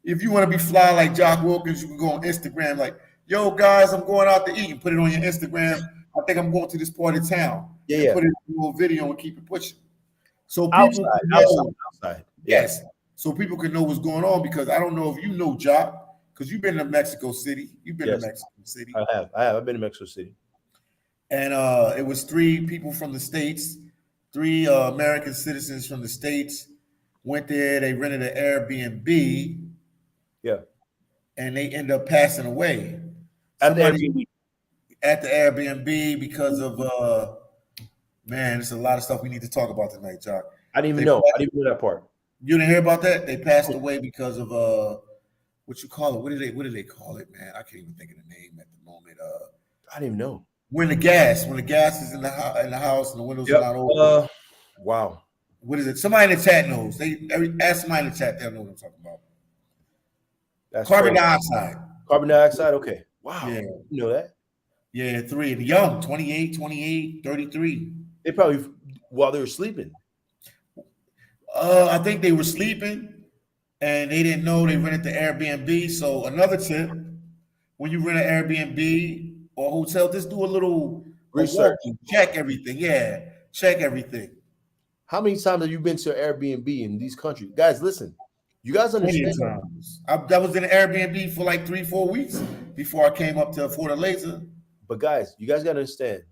If you want to be fly like Jock Wilkins, you can go on Instagram like, yo guys, I'm going out to eat, and put it on your Instagram. I think I'm going to this part of town, yeah, and yeah. put it in a little video and keep it pushing. So people Outside, can outside, know, outside. Yeah. yes. So people can know what's going on, because I don't know if you know Jock, because you've been to Mexico City. You've been to Yes, Mexico City. I have. I have. I've been to Mexico City. And it was three people from the States, three American citizens from the States went there. They rented an Airbnb, Yeah. and they end up passing away. At the Somebody Airbnb. at the Airbnb because of man, there's a lot of stuff we need to talk about tonight, Jock. I didn't even They know. I didn't even know that part. You didn't hear about that? They passed away because of what you call it? What do they call it, man? I can't even think of the name at the moment. I didn't even know. When the gas is in the house and the windows are Yep. not open. Wow. What is it? Somebody in the chat knows. Ask somebody in the chat, they'll know what I'm talking about. That's Carbon crazy. dioxide. Carbon dioxide. Okay. Wow. Yeah. You know that? Yeah, three. The young, 28, 28, 33. They probably while they were sleeping. I think they were sleeping and they didn't know they rented the Airbnb. So another tip: when you rent an Airbnb or hotel, just do a Research. walk, check everything. Yeah, check everything. How many times have you been to Airbnb in these countries? Guys, listen. You guys Plenty understand? of times. I was in an Airbnb for like 3-4 weeks before I came up to Fortaleza. But guys, you guys gotta understand.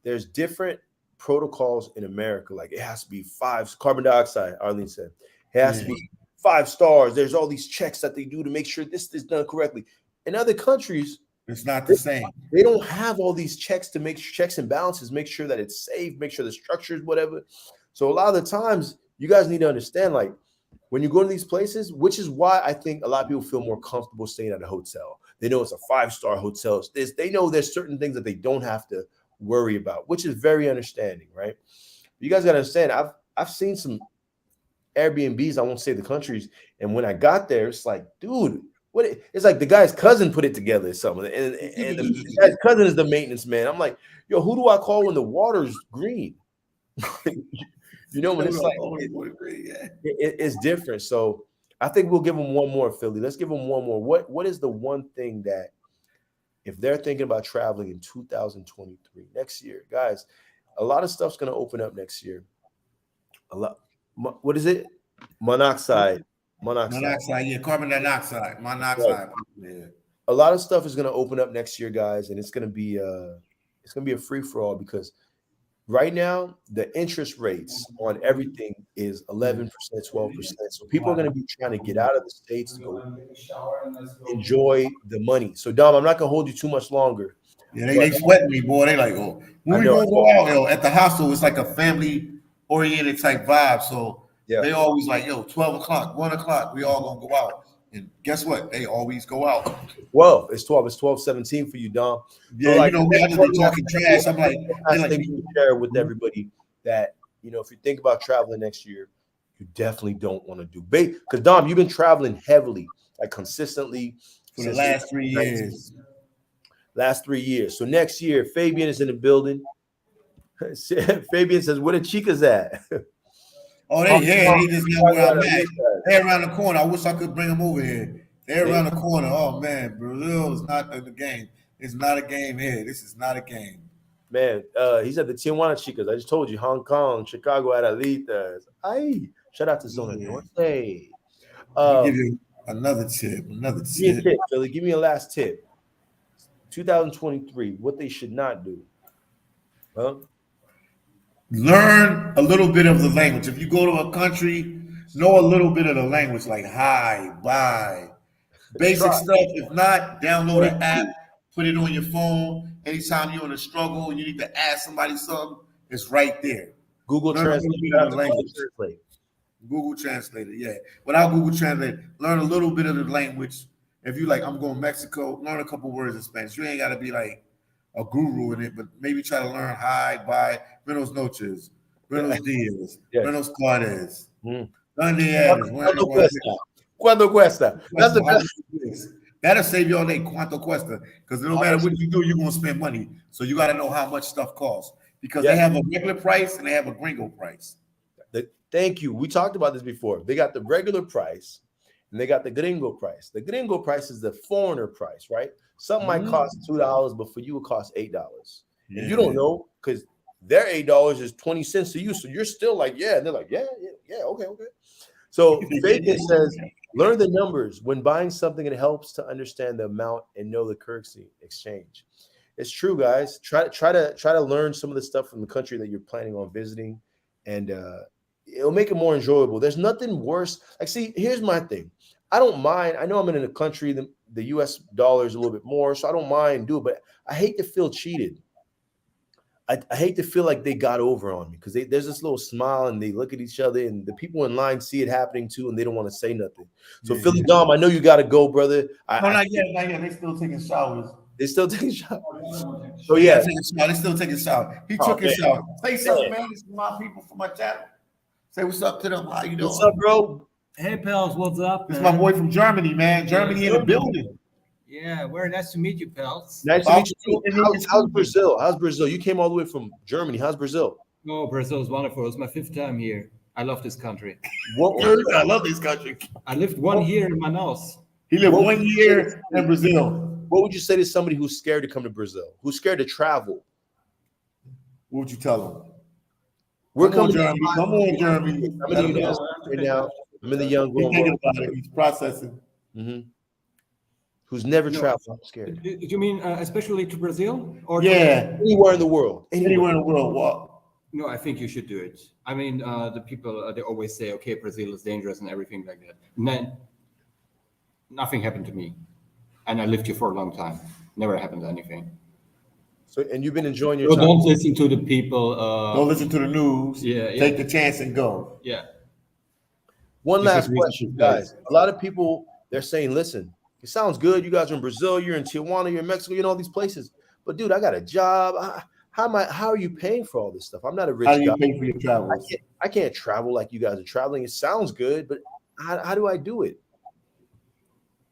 There's different protocols in America. Like it has to be 5 carbon dioxide. Arlene said it has to Yeah. be 5 stars. There's all these checks that they do to make sure this is done correctly. In other countries, It's not the same. they don't have all these checks to make checks and balances, make sure that it's safe, make sure the structure is whatever. So a lot of the times, you guys need to understand, like when you go to these places, which is why I think a lot of people feel more comfortable staying at a hotel. They know it's a 5-star hotel. They know there's certain things that they don't have to worry about, which is very understanding, right? You guys got to understand. I've seen some Airbnbs. I won't say the countries, and when I got there, it's like, dude, what? It's like the guy's cousin put it together or something, and the guy's cousin is the maintenance man. I'm like, yo, who do I call when the water's green? You know, when it's like it's different. So I think we'll give them one more, Philly. Let's give them one more. What is the one thing that if they're thinking about traveling in 2023 next year, guys, a lot of stuff's going to open up next year. A lot. What is it? Monoxide. Yeah, carbon dioxide, monoxide. Right. Yeah. A lot of stuff is going to open up next year, guys, and it's going to be a free for all because right now, the interest rates on everything is 11%, 12%. So people are going to be trying to get out of the States to go enjoy the money. So, Dom, I'm not going to hold you too much longer. Yeah, they sweating me, boy. They like, oh, when we going to go out, yo, at the hostel, it's like a family-oriented type vibe. So they always like, yo, 12 o'clock, 1 o'clock, we all going to go out. And guess what? They always go out. Well, it's 12. It's 12:17 for you, Dom. Yeah, so like, you know, we have to be talking trash. I'm like, share with everybody that, you know, if you think about traveling next year, you definitely don't want to do because Dom, you've been traveling heavily, like consistently for the last 3 years. Last 3 years. So next year, Fabian is in the building. Fabian says, "Where the chicas at?" Oh, they just know where I'm at. They're around the corner. I wish I could bring them over here. They're around the corner. Oh man, Brazil is not in the game. It's not a game here. This is not a game. Man, he said the Tijuana Chicas. I just told you, Hong Kong, Chicago, Adelitas. Ay, shout out to Zona Norte. I'll give you another tip. Philly. Give me a last tip. 2023, what they should not do. Huh? Learn a little bit of the language. If you go to a country, know a little bit of the language, like hi, bye, basic stuff. If not, download an app, put it on your phone. Anytime you're in a struggle, you need to ask somebody something, it's right there. Google Translate. Google Translator, yeah. Without Google Translate, learn a little bit of the language. If you like, I'm going to Mexico, learn a couple words in Spanish. You ain't got to be like a guru in it, but maybe try to learn hi, bye, buenos noches, buenos dias, buenos tardes, ¿Cuánto cuesta? That's the best. That'll save you all day. ¿Cuánto cuesta? Because no matter what you do, you're going to spend money. So you got to know how much stuff costs because they have a regular price and they have a gringo price. Thank you. We talked about this before. They got the regular price and they got the gringo price. The gringo price is the foreigner price, right? Something might cost $2, but for you it costs $8. Yeah. And you don't know because their $8 is 20 cents to you. So you're still like, yeah. And they're like, yeah, okay. So Fabian says, learn the numbers when buying something. It helps to understand the amount and know the currency exchange. It's true, guys. Try to learn some of the stuff from the country that you're planning on visiting, and it'll make it more enjoyable. There's nothing worse. Like, see, here's my thing. I don't mind. I know I'm in a country, the US dollar is a little bit more, so I don't mind doing it, but I hate to feel cheated. I hate to feel like they got over on me because there's this little smile and they look at each other and the people in line see it happening too and they don't want to say nothing. So Philly Dom, I know you got to go, brother. Not yet. They still taking showers. They still taking showers. So yeah, they still taking showers. He took his shower. Say something, man. This is my people from my channel. Say what's up to them. How you doing? What's up, bro? Hey, pals. What's up? This is my boy from Germany, man. Germany in the building. Yeah, very nice to meet you, pals. Nice to meet you. How's Brazil? You came all the way from Germany. How's Brazil? Oh, Brazil is wonderful. It's my 5th time here. I love this country. I love this country. I lived 1 year in Manaus. He lived What 1 would you year say- in Brazil. What would you say to somebody who's scared to come to Brazil, who's scared to travel? What would you tell him? We're Come on, coming. Jeremy. Come on, Jeremy. I'm in Let the him United know. States right now. I'm in the young He's grown thinking world. about it. He's processing. Who's never No. traveled. I'm scared. Do you mean especially to Brazil? Or Yeah, Anywhere in the world. anywhere in the world. Walk. No, I think you should do it. I mean, the people, they always say, okay, Brazil is dangerous and everything like that. And then nothing happened to me. And I lived here for a long time. Never happened anything. So, and you've been enjoying your So time. don't listen to the people. Don't listen to the news. Yeah, yeah. Take the chance and go. Yeah. One last Because we question, should guys. A lot of people, they're saying, listen, it sounds good. You guys are in Brazil, you're in Tijuana, you're in Mexico, you're in all these places. But dude, I got a job. How are you paying for all this stuff? I'm not a rich How do you guy. pay for your travels? I can't travel like you guys are traveling. It sounds good, but how do I do it?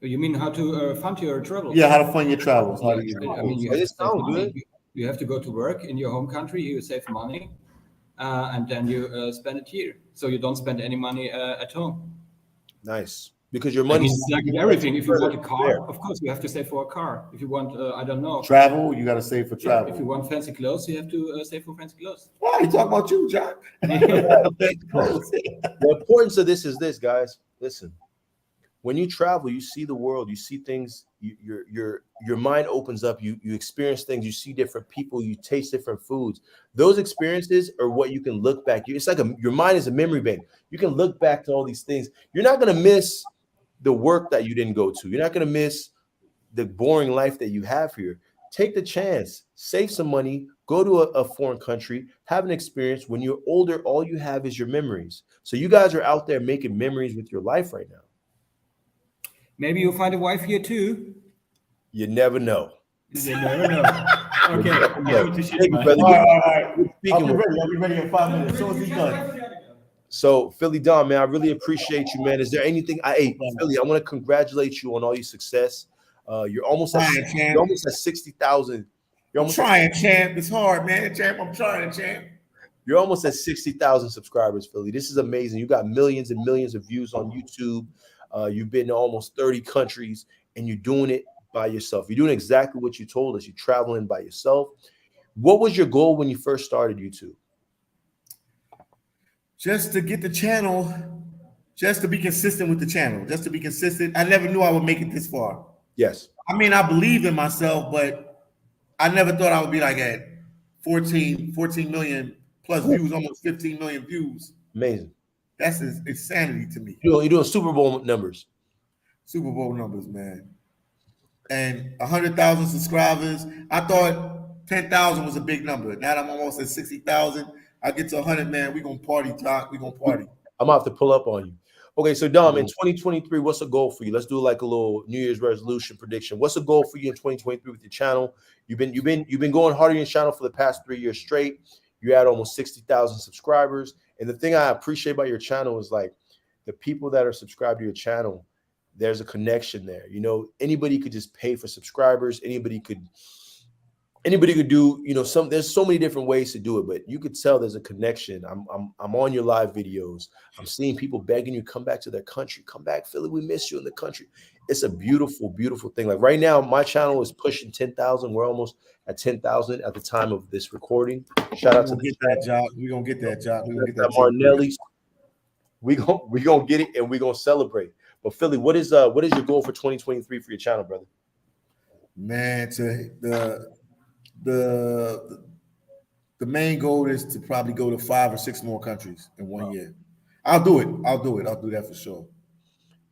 You mean how to fund your travel? Yeah, how to fund your travels? How do you? I mean, you It have to save sounds money. good. You have to go to work in your home country. You save money, and then you spend it here. So you don't spend any money at home. Nice. Because your I money. mean, it's like everything. If you want a car, of course you have to save for a car. If you want, I don't know, Travel, you got to save for yeah, travel. if you want fancy clothes, you have to save for fancy clothes. Why he talking about you, John? The importance of this is this, guys. Listen, when you travel, you see the world, you see things. Your mind opens up. You experience things. You see different people. You taste different foods. Those experiences are what you can look back. It's like your mind is a memory bank. You can look back to all these things. You're not gonna miss the work that you didn't go to. You're not gonna miss the boring life that you have here. Take the chance, save some money, go to a foreign country, have an experience. When you're older, all you have is your memories. So you guys are out there making memories with your life right now. Maybe you'll find a wife here too. You never know. You never know. Okay, I'm going to shit, Thank you, man. brother. All right. I'll Speaking be with ready. I'll be ready in 5 minutes. As soon as he's done. So, Philly Don, man, I really appreciate you, man. Is there anything Philly, I want to congratulate you on all your success. You're almost at 60,000. I'm trying, champ. It's hard, man. Champ, I'm trying, champ. You're almost at 60,000 subscribers, Philly. This is amazing. You got millions and millions of views on YouTube. You've been to almost 30 countries, and you're doing it by yourself. You're doing exactly what you told us. You're traveling by yourself. What was your goal when you first started YouTube? Just to get the channel, just to be consistent with the channel, just to be consistent. I never knew I would make it this far. Yes. I mean, I believed in myself, but I never thought I would be like at 14 million plus views, almost 15 million views. Amazing. That's insanity to me. You're doing Super Bowl numbers. Super Bowl numbers, man. And 100,000 subscribers. I thought 10,000 was a big number. Now I'm almost at 60,000. I get to 100, man. We're going to party, Doc. We're going to party. I'm going to have to pull up on you. Okay, so Dom, in 2023, what's a goal for you? Let's do like a little New Year's resolution prediction. What's a goal for you in 2023 with your channel? You've been going hard on your channel for the past 3 years straight. You're at almost 60,000 subscribers. And the thing I appreciate about your channel is like the people that are subscribed to your channel, there's a connection there. You know, anybody could just pay for subscribers. Anybody could do, you know, there's so many different ways to do it, but you could tell there's a connection. I'm on your live videos. I'm seeing people begging you, come back to their country. Come back, Philly. We miss you in the country. It's a beautiful, beautiful thing. Like right now, my channel is pushing 10,000. We're almost at 10,000 at the time of this recording. Shout out to that, Jock. We're gonna get that, Jock. We're gonna get that Martinelli's. We gonna get it and we're gonna celebrate. But Philly, what is your goal for 2023 for your channel, brother? Man, the main goal is to probably go to 5 or 6 more countries in 1 year. I'll do it. I'll do that for sure.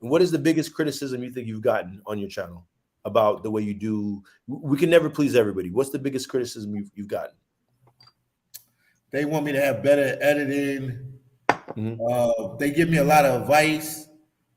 And what is the biggest criticism you think you've gotten on your channel about the way you do? We can never please everybody. What's the biggest criticism you've gotten? They want me to have better editing. They give me a lot of advice,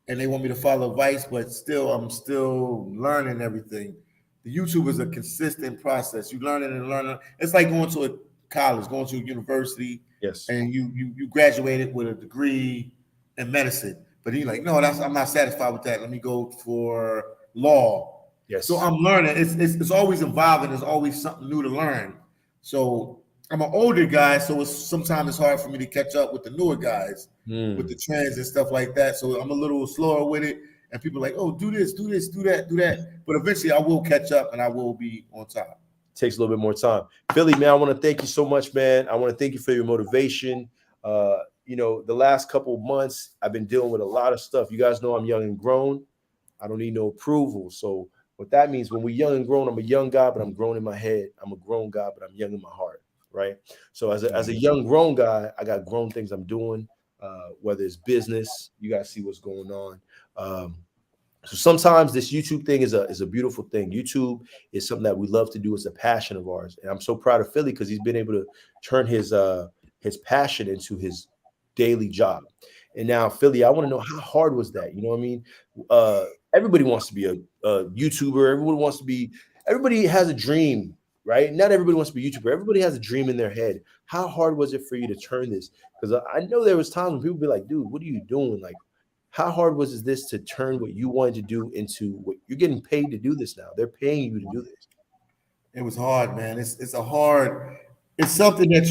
and they want me to follow advice, but I'm still learning everything. The YouTube is a consistent process. You learning and learning. It's like going to a college, going to a university. Yes. And you graduated with a degree in medicine, but you're like, no, I'm not satisfied with that. Let me go for law. Yes. So I'm learning. It's always evolving. There's always something new to learn. So I'm an older guy, so sometimes it's hard for me to catch up with the newer guys with Mm. the trends and stuff like that. So I'm a little slower with it. And people are like, oh, do this, do this, do that, do that. But eventually I will catch up and I will be on top. Takes a little bit more time. Philly, man, I want to thank you so much, man. I want to thank you for your motivation. The last couple of months, I've been dealing with a lot of stuff. You guys know I'm young and grown. I don't need no approval. So what that means, when we're young and grown, I'm a young guy, but I'm grown in my head. I'm a grown guy, but I'm young in my heart, right? So as a young grown guy, I got grown things I'm doing, whether it's business. You guys see what's going on. So sometimes this YouTube thing is a beautiful thing. YouTube is something that we love to do. It's a passion of ours, and I'm so proud of Philly because he's been able to turn his passion into his daily job. And now, Philly, I want to know, how hard was that? You know what I mean? Everybody wants to be a YouTuber. Everybody has a dream, right? Not everybody wants to be a YouTuber. Everybody has a dream in their head. How hard was it for you to turn this? Because I know there was times when people be like, dude, what are you doing? Like, how hard was this to turn what you wanted to do into what you're getting paid to do this now? They're paying you to do this. It was hard, man. It's something that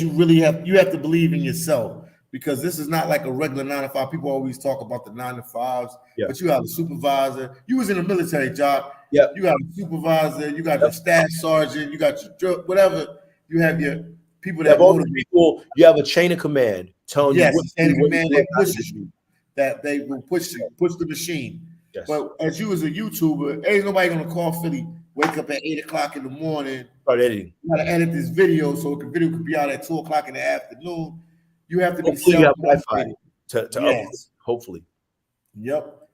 you have to believe in yourself, because this is not like a regular 9 to 5. People always talk about the 9 to 5s, Yeah. but you have a supervisor. You was in a military job. Yeah. You got a supervisor, you got your staff sergeant, you got your whatever. You have your people You have that all these motivate. people, you have a chain of command telling you Yes, what it's to do, any what to man do, that how to pushes do. you, that they will push you, push the machine. Yes. But as you as a YouTuber, ain't nobody gonna call Philly, wake up at 8 o'clock in the morning. Start editing. You gotta edit this video so the video could be out at 2 o'clock in the afternoon. You have to be Hopefully you have self-motivated. Wi-Fi to upload. Yes. Hopefully. Yep.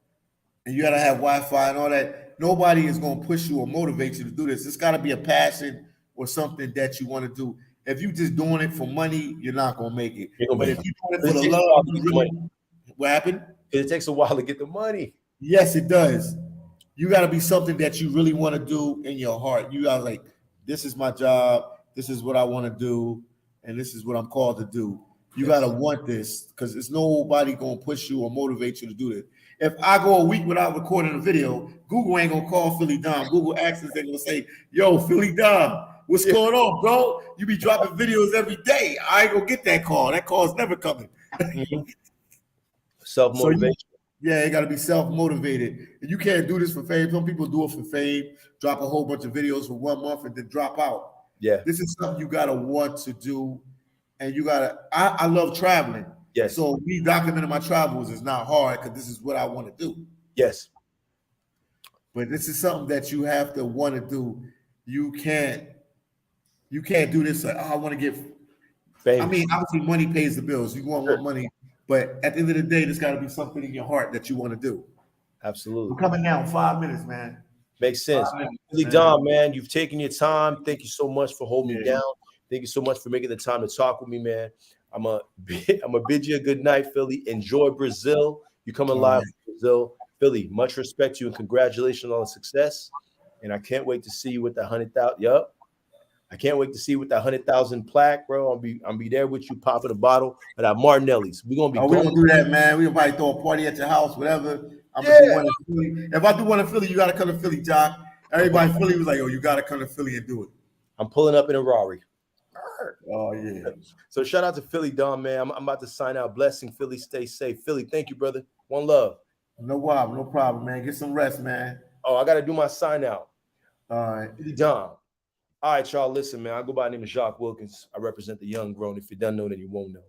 And you gotta have Wi-Fi and all that. Nobody is gonna push you or motivate you to do this. It's gotta be a passion or something that you want to do. If you just doing it for money, you're not gonna make it. You're gonna But make if it. you're doing it for It the takes a love, while to you get the really, money. what happened? It takes a while to get the money. Yes, it does. You got to be something that you really want to do in your heart. You got like, this is my job. This is what I want to do, and this is what I'm called to do. You got to want this, because there's nobody gonna push you or motivate you to do this. If I go a week without recording a video, Google ain't gonna call Philly Dom. Google Access ain't gonna say, "Yo, Philly Dom, what's going on, bro? You be dropping videos every day." I ain't gonna get that call. That call's never coming. Mm-hmm. Self-motivation. Yeah, you got to be self-motivated. You can't do this for fame. Some people do it for fame, drop a whole bunch of videos for 1 month and then drop out. Yeah. This is something you got to want to do. And you got to, I love traveling. Yes. So me documenting my travels is not hard, because this is what I want to do. Yes. But this is something that you have to want to do. You can't do this like, oh, I want to get famous. I mean, obviously money pays the bills. You want money. But at the end of the day, there's got to be something in your heart that you want to do. Absolutely. We're coming down 5 minutes, man. Makes sense. Philly Dom, man, you've taken your time. Thank you so much for holding me down. Thank you so much for making the time to talk with me, man. I'm a bid you a good night, Philly. Enjoy Brazil. You coming live from Brazil. Philly, much respect to you and congratulations on the success. And I can't wait to see you with that 100,000. Yup. I can't wait to see you with that 100,000 plaque, bro. I'll be there with you, popping a bottle of that Martinelli's. We're gonna be. We're gonna do that, man. We're gonna probably throw a party at your house, whatever. I'm gonna do one in Philly. If I do one in Philly, you gotta come to Philly, Jock. Everybody in Philly was like, "Oh, you gotta come to Philly and do it." I'm pulling up in a Rari. Oh yeah. So shout out to Philly Dom, man. I'm about to sign out. Blessing, Philly. Stay safe, Philly. Thank you, brother. One love. No problem, man. Get some rest, man. Oh, I gotta do my sign out. All right, Philly Dom. All right, y'all. Listen, man. I go by the name of Jacques Wilkins. I represent the young grown. If you don't know, then you won't know.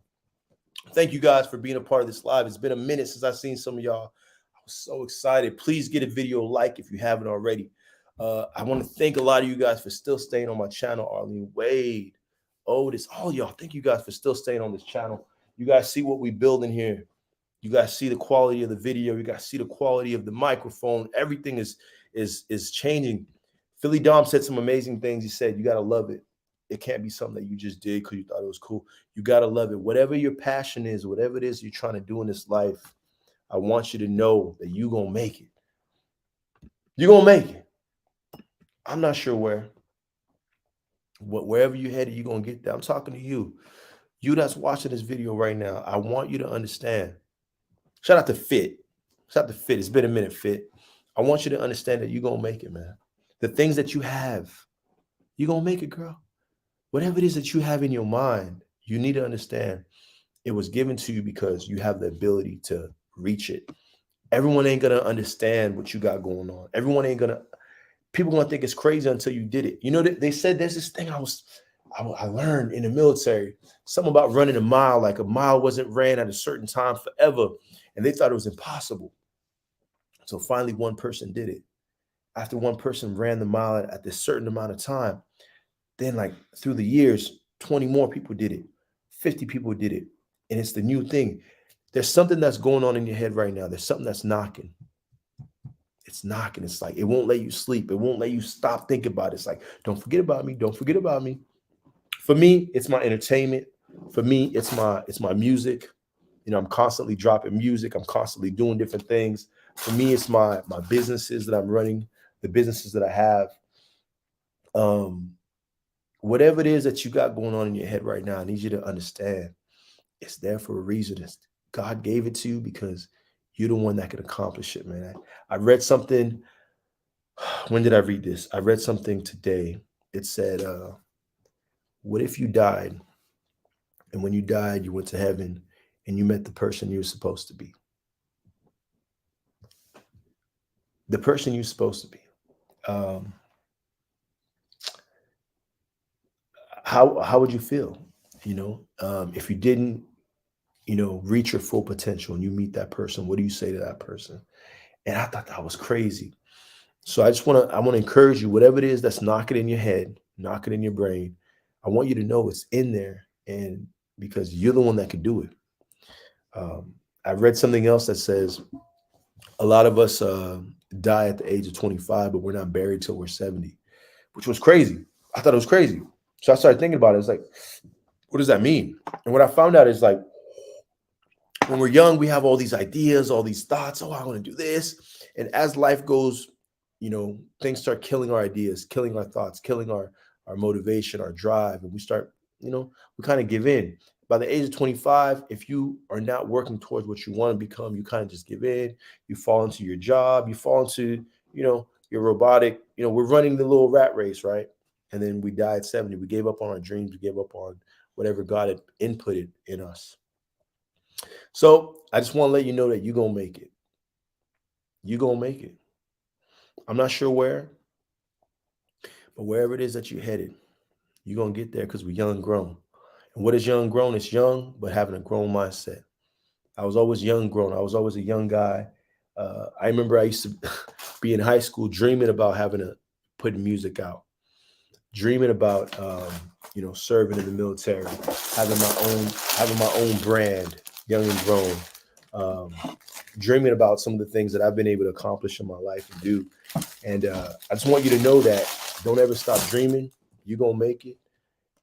Thank you guys for being a part of this live. It's been a minute since I've seen some of y'all. I was so excited. Please get a video like if you haven't already. I want to thank a lot of you guys for still staying on my channel. Arlene Wade, Otis, all y'all. Thank you guys for still staying on this channel. You guys see what we building here. You guys see the quality of the video. You guys see the quality of the microphone. Everything is changing. Philly Dom said some amazing things. He said, you got to love it. It can't be something that you just did because you thought it was cool. You got to love it. Whatever your passion is, whatever it is you're trying to do in this life, I want you to know that you're going to make it. You're going to make it. I'm not sure where. Wherever you're headed, you're going to get there. I'm talking to you. You that's watching this video right now, I want you to understand. Shout out to Fit. Shout out to Fit. It's been a minute, Fit. I want you to understand that you're going to make it, man. The things that you have, you're going to make it, girl. whatever it is that you have in your mind, you need to understand it was given to you because you have the ability to reach it. Everyone ain't gonna understand what you got going on. Everyone ain't gonna, people gonna think it's crazy until you did it. You know, they said there's this thing I learned in the military, something about running a mile, like a mile wasn't ran at a certain time forever, and they thought it was impossible. So finally, one person did it. After one person ran the mile at this certain amount of time, then like through the years, 20 more people did it, 50 people did it, and it's the new thing. There's something that's going on in your head right now. There's something that's knocking. It's knocking. It's like it won't let you sleep. It won't let you stop thinking about it. It's like, don't forget about me. Don't forget about me. For me, it's my entertainment. For me, it's my music. You know, I'm constantly dropping music. I'm constantly doing different things. For me, it's my businesses that I'm running, the businesses that I have. Whatever it is that you got going on in your head right now, I need you to understand it's there for a reason. God gave it to you because you're the one that can accomplish it, man. I read something. When did I read this? I read something today. It said, what if you died? And when you died, you went to heaven and you met the person you were supposed to be. The person you're supposed to be. How would you feel? You know, if you didn't, you know, reach your full potential and you meet that person, what do you say to that person? And I thought that was crazy. So I want to encourage you, whatever it is that's knocking in your head, knocking in your brain, I want you to know it's in there, and because you're the one that can do it. I read something else that says a lot of us die at the age of 25, but we're not buried till we're 70, which was crazy. I thought it was crazy. So I started thinking about it. It's like, what does that mean? And what I found out is like, when we're young, we have all these ideas, all these thoughts. Oh, I want to do this. And as life goes, you know, things start killing our ideas, killing our thoughts, killing our motivation, our drive. And we start, you know, we kind of give in. By the age of 25, if you are not working towards what you want to become, you kind of just give in. You fall into your job. You fall into, you know, your robotic, you know, we're running the little rat race, right? And then we die at 70. We gave up on our dreams. We gave up on whatever God had inputted in us. So I just want to let you know that you're going to make it. You're going to make it. I'm not sure where, but wherever it is that you're headed, you're going to get there because we're young and grown. And what is young and grown? It's young, but having a grown mindset. I was always young and grown. I was always a young guy. I remember I used to be in high school dreaming about putting music out, dreaming about, you know, serving in the military, having my own brand, young and grown, dreaming about some of the things that I've been able to accomplish in my life and do. And I just want you to know that don't ever stop dreaming. You're going to make it.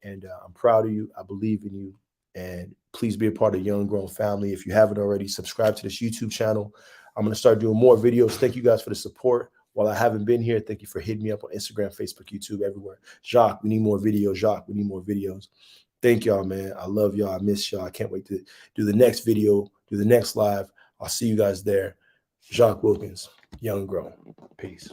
And I'm proud of you. I believe in you. And please be a part of YoUnGnGrOwN family. If you haven't already, subscribe to this YouTube channel. I'm going to start doing more videos. Thank you guys for the support. While I haven't been here, thank you for hitting me up on Instagram, Facebook, YouTube, everywhere. Jacques, we need more videos. Jacques, we need more videos. Thank y'all, man. I love y'all. I miss y'all. I can't wait to do the next video, do the next live. I'll see you guys there. Jacques Wilkins, YoUnGnGrOwN. Peace.